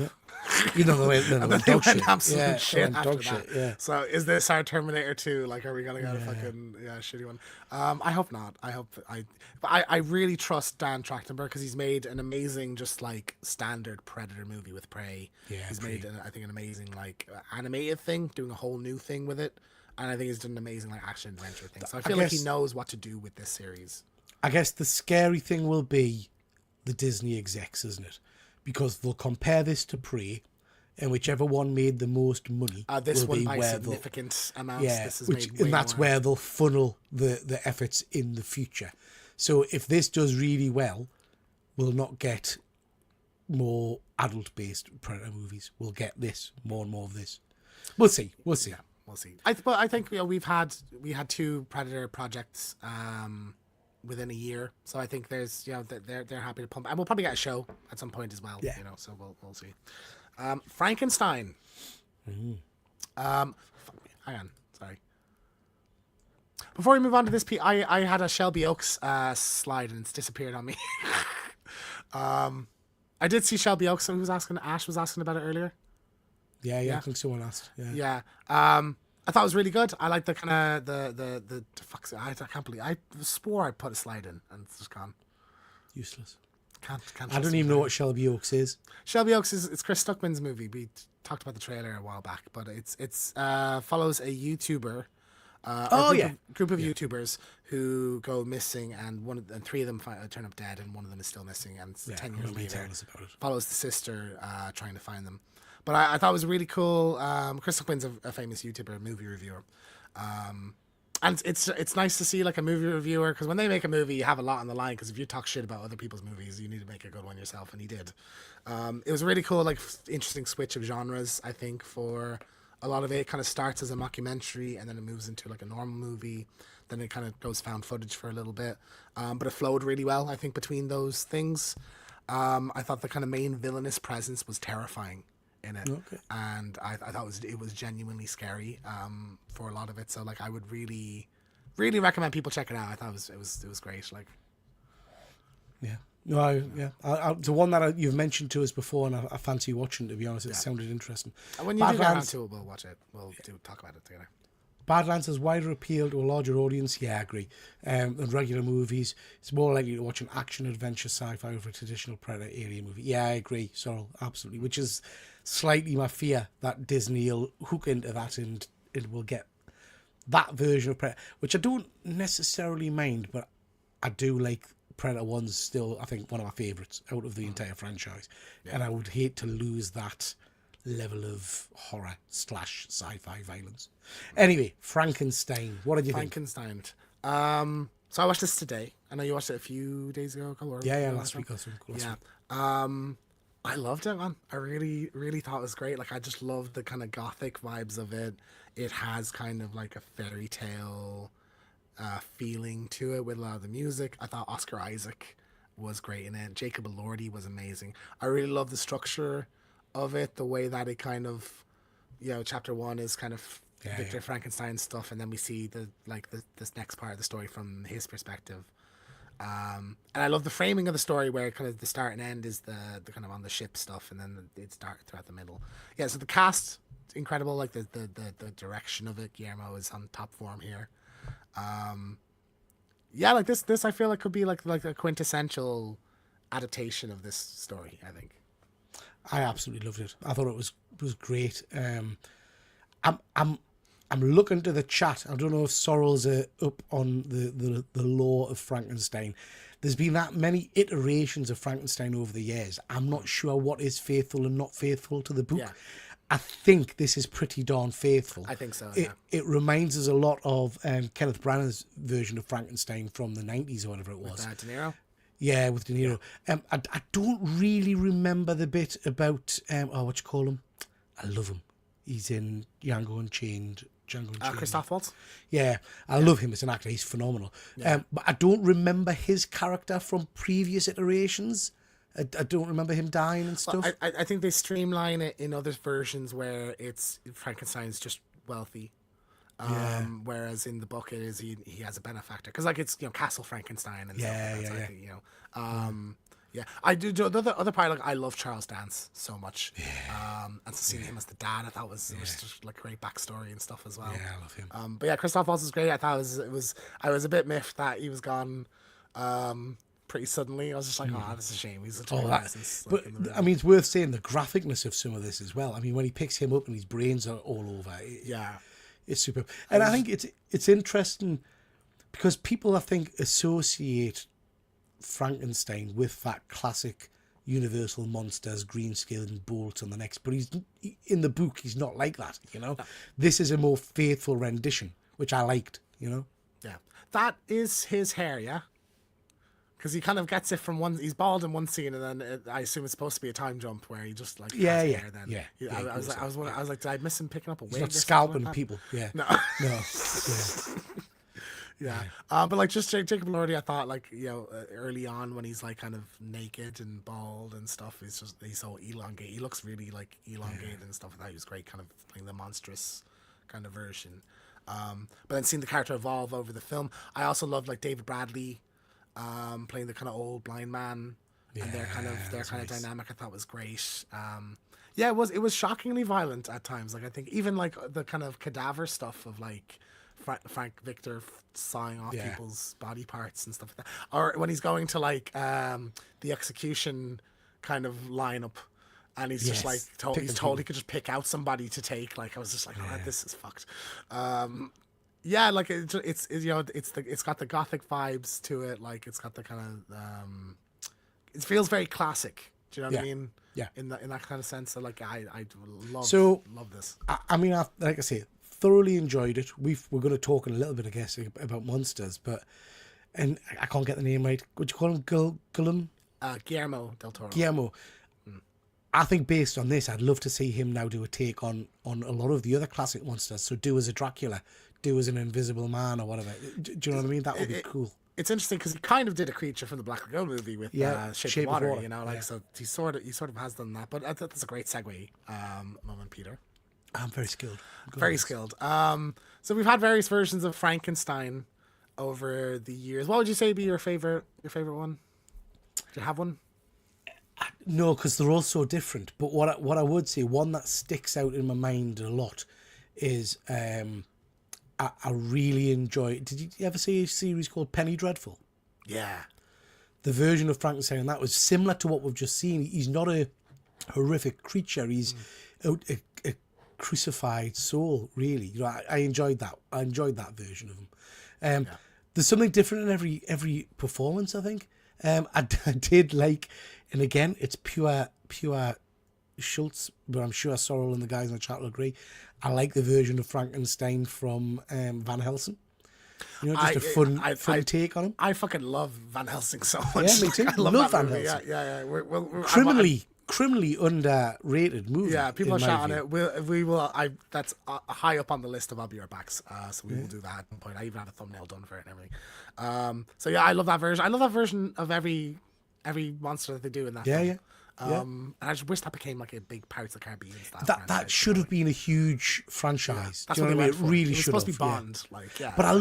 They went dog shit. Absolute shit after that. Shit, yeah. So is this our Terminator 2? Like, are we gonna get a fucking shitty one? I hope not. I really trust Dan Trachtenberg because he's made an amazing, just like standard Predator movie with Prey. Yeah, he's made I think an amazing like animated thing, doing a whole new thing with it, and I think he's done an amazing like action adventure thing. So I feel like he knows what to do with this series. I guess the scary thing will be the Disney execs, isn't it? Because they'll compare this to Prey, and whichever one made the most money this will one be by where significant amounts. Yeah, this is made way and that's more. where they'll funnel the efforts in the future. So if this does really well, we'll not get more adult-based Predator movies. We'll get this, more and more of this. We'll see. Yeah, we'll see. But I think we had 2 Predator projects within a year, so I think there's they're happy to pump, and we'll probably get a show at some point as well. Yeah. So we'll see. Frankenstein. Hang on, sorry. Before we move on to this, I had a Shelby Oaks slide and it's disappeared on me. I did see Shelby Oaks. Ash was asking about it earlier. Yeah. I think someone asked. Yeah. I thought it was really good. I like the kind of the fuck. I can't believe I swore I put a slide in and it's just gone. Useless. Can't I don't even know what Shelby Oaks is. Shelby Oaks it's Chris Stuckman's movie. We talked about the trailer a while back, but it's follows a YouTuber. Group of YouTubers who go missing, and 3 of them turn up dead, and one of them is still missing. And 10 years later, follows the sister trying to find them. But I thought it was really cool. Chris Elliot's a famous YouTuber, movie reviewer, and it's nice to see like a movie reviewer, because when they make a movie, you have a lot on the line. Because if you talk shit about other people's movies, you need to make a good one yourself, and he did. It was a really cool, like interesting switch of genres. I think for a lot of it kind of starts as a mockumentary, and then it moves into like a normal movie. Then it kind of goes found footage for a little bit, but it flowed really well, I think, between those things. I thought the kind of main villainous presence was terrifying in it, and I thought it was genuinely scary for a lot of it. So like I would really recommend people check it out. I thought it was great. Like, the one that you've mentioned to us before, and I fancy watching. To be honest, it sounded interesting. And when you do get around to it, we'll watch it. We'll talk about it together. Badlands has wider appeal to a larger audience. Yeah, I agree. Than regular movies. It's more likely to watch an action, adventure, sci-fi over a traditional Predator alien movie. Yeah, I agree. So absolutely. Which is slightly my fear that Disney will hook into that and it will get that version of Predator, which I don't necessarily mind, but I do like Predator 1's still, I think, one of my favourites out of the entire franchise. Yeah. And I would hate to lose that level of horror / sci-fi violence. Anyway, Frankenstein. What did you think? Frankenstein. So I watched this today. I know you watched it a few days ago. Last week or so. I loved it, man. I really, really thought it was great. Like, I just loved the kind of gothic vibes of it. It has kind of like a fairy tale feeling to it with a lot of the music. I thought Oscar Isaac was great in it. Jacob Elordi was amazing. I really love the structure of it, the way that it kind of, chapter 1 is kind of Victor Frankenstein stuff, and then we see this next part of the story from his perspective. And I love the framing of the story where kind of the start and end is the kind of on the ship stuff, and then it's dark throughout the middle. Yeah, so the cast incredible, like the direction of it. Guillermo is on top form here. Like this I feel like could be like a quintessential adaptation of this story, I think. I absolutely loved it. I thought it was great. I'm looking to the chat. I don't know if Sorrels are up on the lore of Frankenstein. There's been that many iterations of Frankenstein over the years. I'm not sure what is faithful and not faithful to the book. Yeah. I think this is pretty darn faithful. I think so, It reminds us a lot of Kenneth Branagh's version of Frankenstein from the 90s or whatever it was. With De Niro? Yeah, with De Niro. I don't really remember the bit about, what you call him? I love him. He's in Django Unchained. Christoph Waltz? Yeah, I love him as an actor. He's phenomenal. Yeah. But I don't remember his character from previous iterations. I don't remember him dying and stuff. Well, I think they streamline it in other versions where it's Frankenstein's just wealthy. Whereas in the book it is he has a benefactor. Because like it's Castle Frankenstein and stuff. I do the other part. Like I love Charles Dance so much. And seeing him as the dad, I thought it was just like great backstory and stuff as well. Yeah, I love him. But yeah, Christoph Waltz is great. I thought I was a bit miffed that he was gone pretty suddenly. I was just like, that's a shame. He's such a presence. But I mean, it's worth saying the graphicness of some of this as well. I mean, when he picks him up and his brains are all over, it's super. And I think it's interesting because people, I think, associate Frankenstein with that classic Universal monsters, green skin, bolts on the necks. But in the book, he's not like that. No. This is a more faithful rendition, which I liked. Yeah, that is his hair. Yeah. Because he kind of gets it from one. He's bald in one scene, and then I assume it's supposed to be a time jump where he just like has hair. Then I was like, did I miss him picking up a wig? He's not scalping people. Yeah, no. Yeah. But like just Jacob Elordi, I thought like early on when he's like kind of naked and bald and stuff, he's so elongated. He looks really like elongated and stuff. I thought he was great, kind of playing the monstrous kind of version. But then seeing the character evolve over the film, I also loved like David Bradley. Playing the kind of old blind man, and their kind of dynamic, I thought was great. It was shockingly violent at times. Like I think even like the kind of cadaver stuff of like Frank Victor sawing off people's body parts and stuff like that, or when he's going to like the execution kind of lineup, and he's just like he's told he could just pick out somebody to take. Like I was just like, this is fucked. Like it's got the gothic vibes to it. Like it's got the kind of it feels very classic. Do you know what I mean? Yeah. In that kind of sense. So like I love this. I mean, like I say, thoroughly enjoyed it. We're going to talk in a little bit, I guess, about monsters, and I can't get the name right. Would you call him Guillermo del Toro. Guillermo. I think based on this, I'd love to see him now do a take on a lot of the other classic monsters. So do as a Dracula, do as an Invisible Man or whatever. Do you know what I mean? That would be cool. It's interesting because he kind of did a Creature from the Black Lagoon movie with Shape of Water. So he sort of has done that. But I thought that's a great segue moment, Peter. I'm very skilled. Very skilled. So we've had various versions of Frankenstein over the years. What would you say be your favorite one? Do you have one? No, because they're all so different. But what I would say, one that sticks out in my mind a lot is I really enjoy. Did you ever see a series called Penny Dreadful? Yeah. The version of Frankenstein, and that was similar to what we've just seen. He's not a horrific creature. He's a crucified soul, really. You know, I enjoyed that. I enjoyed that version of him. There's something different in every performance, I think. I did like, and again, it's pure Schultz, but I'm sure Sorrel and the guys in the chat will agree. I like the version of Frankenstein from Van Helsing. You know, just a fun take on him. I fucking love Van Helsing so much. Yeah, me too. I love that Van movie. Helsing. Yeah. We're Criminally underrated movie. Yeah, people are shouting view. it. We will. That's high up on the list of I'll be right backs. So we will do that at one point. I even had a thumbnail done for it and everything. So yeah, I love that version. I love that version of every monster that they do in that film. Yeah. And I just wish that became like a big Pirates of the Caribbean style. That should have been a huge franchise. That's Do you know what what I mean? It really was should have. supposed to be Bond. Like, yeah. But I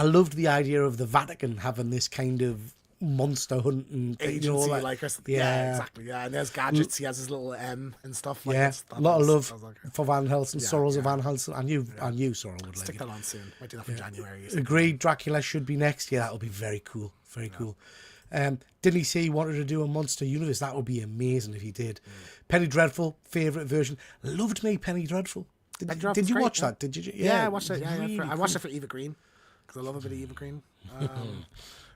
loved the idea of the Vatican having this kind of monster hunting agency, you know, like yeah, exactly. Yeah, and there's gadgets. He has his little M and stuff. Like a lot of love for Van Helsing. Sorrows of Van Helsing. I knew Sorrel would stick that on soon. Might do that for January. Agreed. Dracula should be next. Yeah, that'll be very cool. Very cool. Didn't he say he wanted to do a monster universe? That would be amazing if he did. Penny Dreadful, favourite version. Loved me Penny Dreadful. Did you watch that? Did you? Yeah, I watched it. Yeah, really I watched it for Eva Green because I love a bit of Eva Green.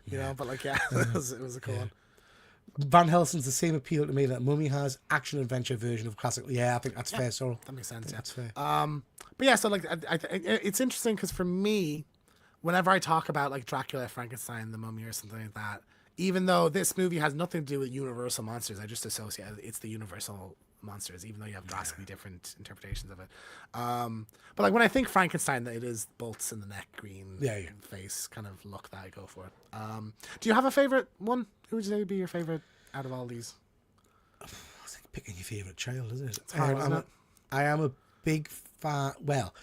You know, but like, yeah, it was a cool one. Van Helsing's the same appeal to me that Mummy has. Action adventure version of classic. Yeah, I think that's fair, Sorrel. That makes sense. Yeah, that's fair. But yeah, so like, it's interesting because for me, whenever I talk about like Dracula, Frankenstein, the Mummy, or something like that, even though this movie has nothing to do with Universal monsters, I just associate it's the Universal monsters, even though you have drastically different interpretations of it. But like when I think Frankenstein, it is bolts in the neck, green face kind of look that I go for. Do you have a favorite one? Who would you say would be your favorite out of all these? It's like picking your favorite child, isn't it? It's hard, isn't it? I am a big fan. Well,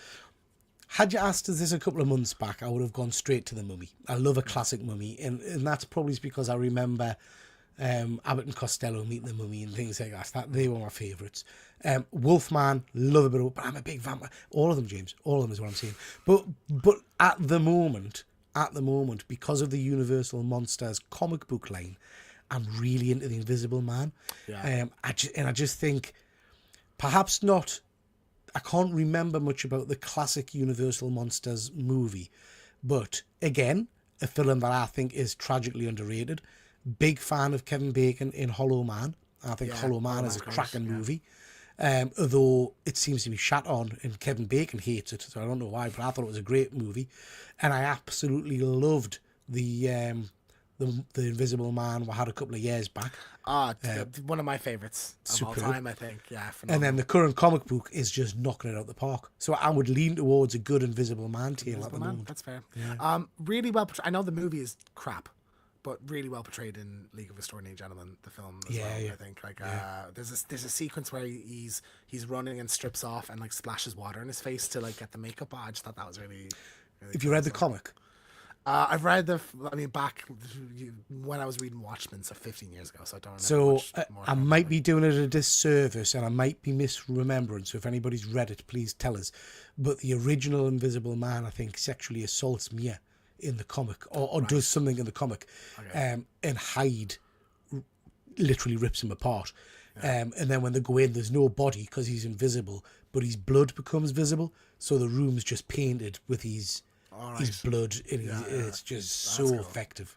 had you asked us this a couple of months back, I would have gone straight to the Mummy. I love a classic Mummy, and that's probably because I remember Abbott and Costello meeting the Mummy and things like that. They were my favourites. Wolfman, love a bit of, but I'm a big vampire. All of them, James. All of them is what I'm saying. But at the moment, because of the Universal Monsters comic book line, I'm really into the Invisible Man. Yeah. I just think, perhaps not. I can't remember much about the classic Universal Monsters movie, but again, a film that I think is tragically underrated. Big fan of Kevin Bacon in Hollow Man. I think Hollow Man is a cracking movie. Although it seems to be shat on and Kevin Bacon hates it, so I don't know why, but I thought it was a great movie. And I absolutely loved the Invisible Man we had a couple of years back. One of my favorites of all time, I think. Yeah, phenomenal. And then the current comic book is just knocking it out the park. So I would lean towards a good Invisible Man tale at the moment. That's fair. Yeah. Really well portrayed. I know the movie is crap, but really well portrayed in League of Extraordinary Gentlemen, the film as well. I think there's a sequence where he's running and strips off and like splashes water in his face to like get the makeup on. I just thought that was really If you read the comic? I've read back when I was reading Watchmen, so 15 years ago, so I don't remember. So much more I might be doing it a disservice and I might be misremembering, so if anybody's read it, please tell us. But the original Invisible Man, I think, sexually assaults Mia in the comic, or does something in the comic, and Hyde literally rips him apart. And then when they go in, there's no body because he's invisible, but his blood becomes visible, so the room's just painted with his blood, and it's just so cool. Effective.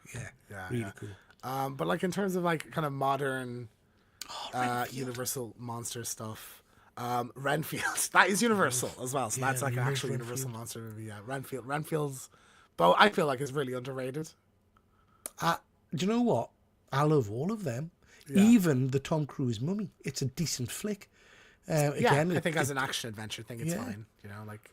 Really cool. But like in terms of like kind of modern Universal monster stuff, Renfield, that is Universal as well, so that's like an actual Universal monster movie. Renfield's, but I feel like it's really underrated. Do you know what? I love all of them. Even the Tom Cruise Mummy. It's a decent flick. Again, I think as an action adventure thing, it's fine. You know, like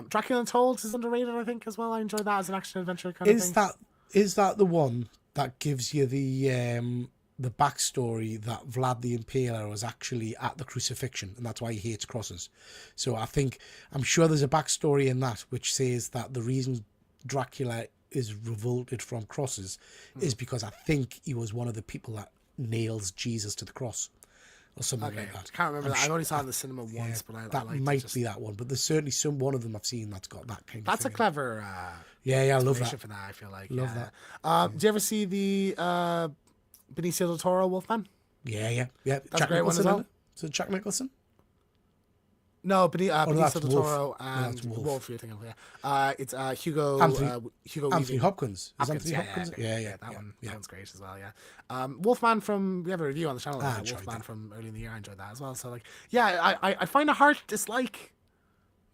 Dracula Untold is underrated, I think, as well. I enjoy that as an action adventure kind of thing. Is that the one that gives you the backstory that Vlad the Impaler was actually at the crucifixion and that's why he hates crosses? So I'm sure there's a backstory in that which says that the reason Dracula is revolted from crosses is because I think he was one of the people that nails Jesus to the cross or something Okay, like that. can't remember I'm that. I sure only saw it in the cinema once, but I that liked might it. be that one. But there's certainly one of them I've seen that's got that kind of That's a thing. clever Yeah, I love explanation that. for that, I feel like. Love yeah. that. Do you ever see the Benicio del Toro Wolfman? Yeah. That's Jack a great one as Nicholson, well. isn't it? So Jack Nicholson? No, Oh, no, that's Benicio del Wolf. Toro No, and that's Wolf. Wolf. You're thinking of, yeah. It's Hugo Anthony Weaving. Hopkins. Is Hopkins, Anthony Hopkins? Yeah. That one's great as well. Yeah, Wolfman we have a review on the channel. I enjoyed Wolfman that. from early in the year. I enjoyed that as well. So like, yeah, I find it hard to dislike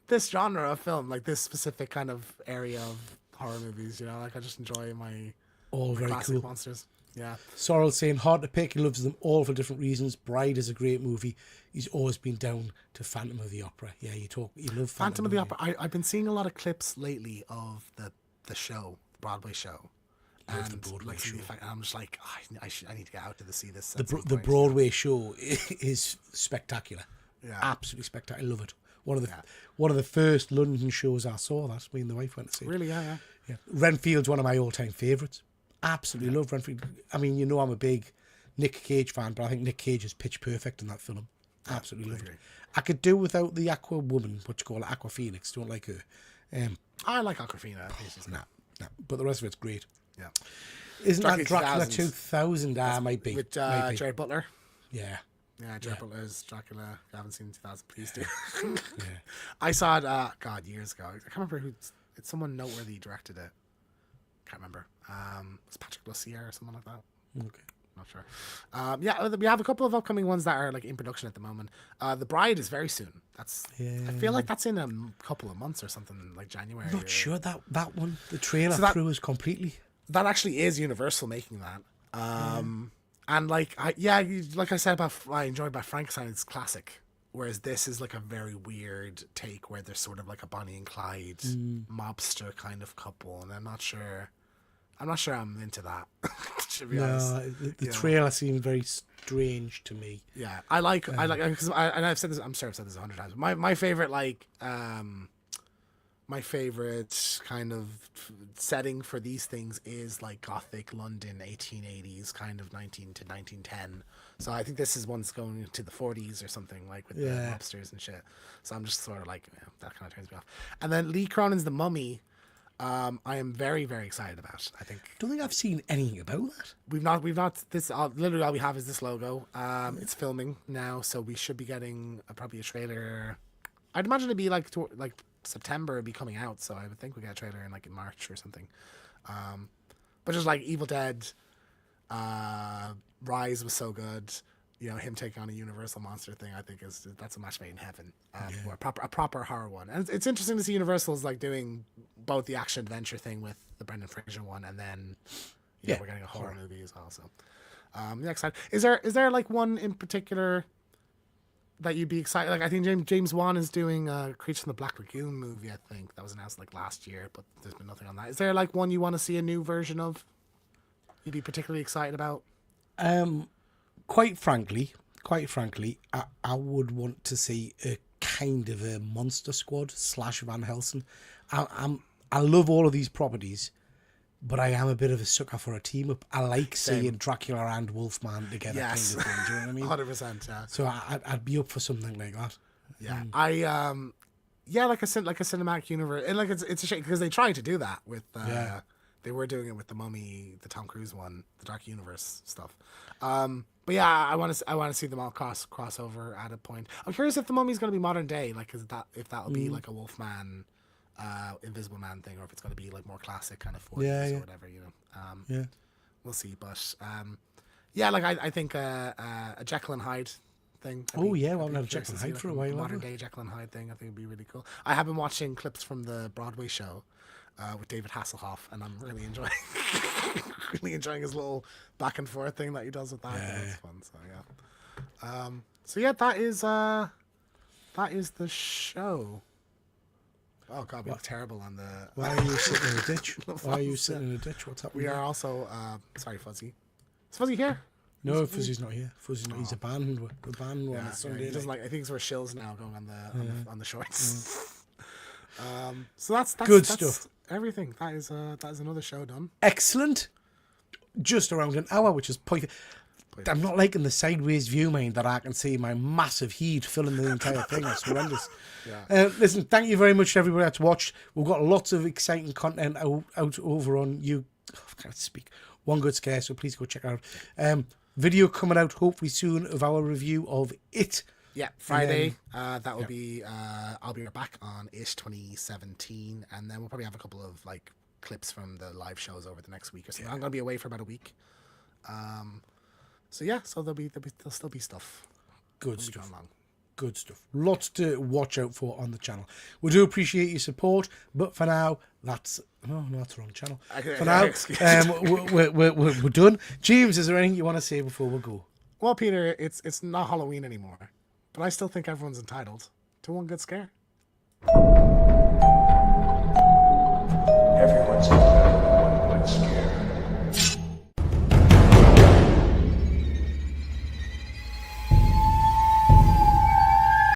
this genre of film, like this specific kind of area of horror movies. You know, like I just enjoy my All very classic cool. monsters. Yeah. Sorrel saying, hard to pick. He loves them all for different reasons. Bride is a great movie. He's always been down to Phantom of the Opera. Yeah, you love Phantom of the Opera. I've been seeing a lot of clips lately of the show, the Broadway show. Love And the Broadway like, show. and I'm just like, oh, I need to get out to see this. The Broadway show is spectacular. Yeah. Absolutely spectacular. I love it. One of the first London shows I saw that. Me and the wife went to see it. Really, yeah. Renfield's one of my all-time favourites. Absolutely love Renfield. I mean, you know I'm a big Nick Cage fan, but I think Nick Cage is pitch perfect in that film. Absolutely love it. I could do without the Aqua Woman, what you call it, Aqua Phoenix. Don't like her. I like Aquafina. I think she's Nah. But the rest of it's great. Yeah. Isn't that Dracula Dracula 2000? Might be. With Might be. Jared Butler. Yeah. Yeah, Jared Butler's Dracula. If you haven't seen 2000, please do. Yeah. I saw it, years ago. I can't remember it's someone noteworthy directed it. Can't remember. It's Patrick Lussier or someone like that. Okay. Not sure. We have a couple of upcoming ones that are like in production at the moment. The Bride is very soon. I feel like that's in a couple of months or something, like January. Not sure that one. The trailer threw us completely. That actually is Universal making that. And like like I said I enjoyed about Frankenstein, it's classic. Whereas this is like a very weird take where there's sort of like a Bonnie and Clyde mobster kind of couple, and I'm not sure I'm into that. To be honest. The trailer seemed very strange to me. Yeah, I like because and I've said this. I'm sure I've said this 100 times. My favorite my favorite kind of setting for these things is like Gothic London 1880s, kind of 19 to 1910. So I think this is one's going to the 40s or something, like with the lobsters and shit. So I'm just sort of like, that kind of turns me off. And then Lee Cronin's The Mummy. I am very, very excited about. I don't think I've seen anything about that. We've not this literally all we have is this logo. It's filming now, so we should be getting probably a trailer. I'd imagine it'd be like September it'd be coming out, so I would think we get a trailer in March or something. But just like Evil Dead, Rise was so good. You know, him taking on a Universal monster thing, I think that's a match made in heaven. Or a proper horror one. And it's interesting to see Universal's like doing both the action adventure thing with the Brendan Fraser one, and then we're getting a horror movie as well. So excited. Is there like one in particular that you'd be excited? Like I think James Wan is doing a Creature from the Black Lagoon movie. I think that was announced like last year, but there's been nothing on that. Is there like one you want to see a new version of? You'd be particularly excited about? Quite frankly, I would want to see a kind of a Monster Squad / Van Helsing. I love all of these properties, but I am a bit of a sucker for a team up. I like seeing Dracula and Wolfman together, kind of thing. Do you know what I mean? 100%. Yeah. So I'd be up for something like that. Yeah, like a cinematic universe, and like it's a shame because they tried to do that with. They were doing it with the Mummy, the Tom Cruise one, the Dark Universe stuff. But yeah, I want to see them all cross over at a point. I'm curious if the Mummy's going to be modern day, like if that'll be like a Wolfman, Invisible Man thing, or if it's going to be like more classic kind of 40s or whatever, you know. We'll see. But like I think a Jekyll and Hyde thing. Well, I haven't had a Jekyll and Hyde for a while. Modern day Jekyll and Hyde thing, I think would be really cool. I have been watching clips from the Broadway show. With David Hasselhoff, and I'm really enjoying his little back and forth thing that he does with that. It's fun. So that is the show. Oh god, we look terrible on the. Why are you sitting in a ditch? What's happening? We are also sorry, Fuzzy. Is Fuzzy here? No, Fuzzy's not here. Fuzzy's not. He's abandoned one. He doesn't like. I think it's where Shill's now going on the shorts. So that's good stuff. Everything. That is another show done. Excellent. Just around an hour, which is perfect. I'm not liking the sideways view, mind, that I can see my massive heat filling the entire thing. It's horrendous. Yeah. Listen, thank you very much to everybody that's watched. We've got lots of exciting content out over on I can't speak. One Good Scare, so please go check it out. Video coming out hopefully soon of our review of It. Yeah, Friday. That will be. I'll be back on Ish 2017, and then we'll probably have a couple of like clips from the live shows over the next week or something. I'm gonna be away for about a week. So there'll still be stuff. Good stuff. Good stuff. Lots to watch out for on the channel. We do appreciate your support, but for now, that's the wrong channel. For now, we're done. James, is there anything you want to say before we go? Well, Peter, it's not Halloween anymore, but I still think everyone's entitled to one good scare. Everyone's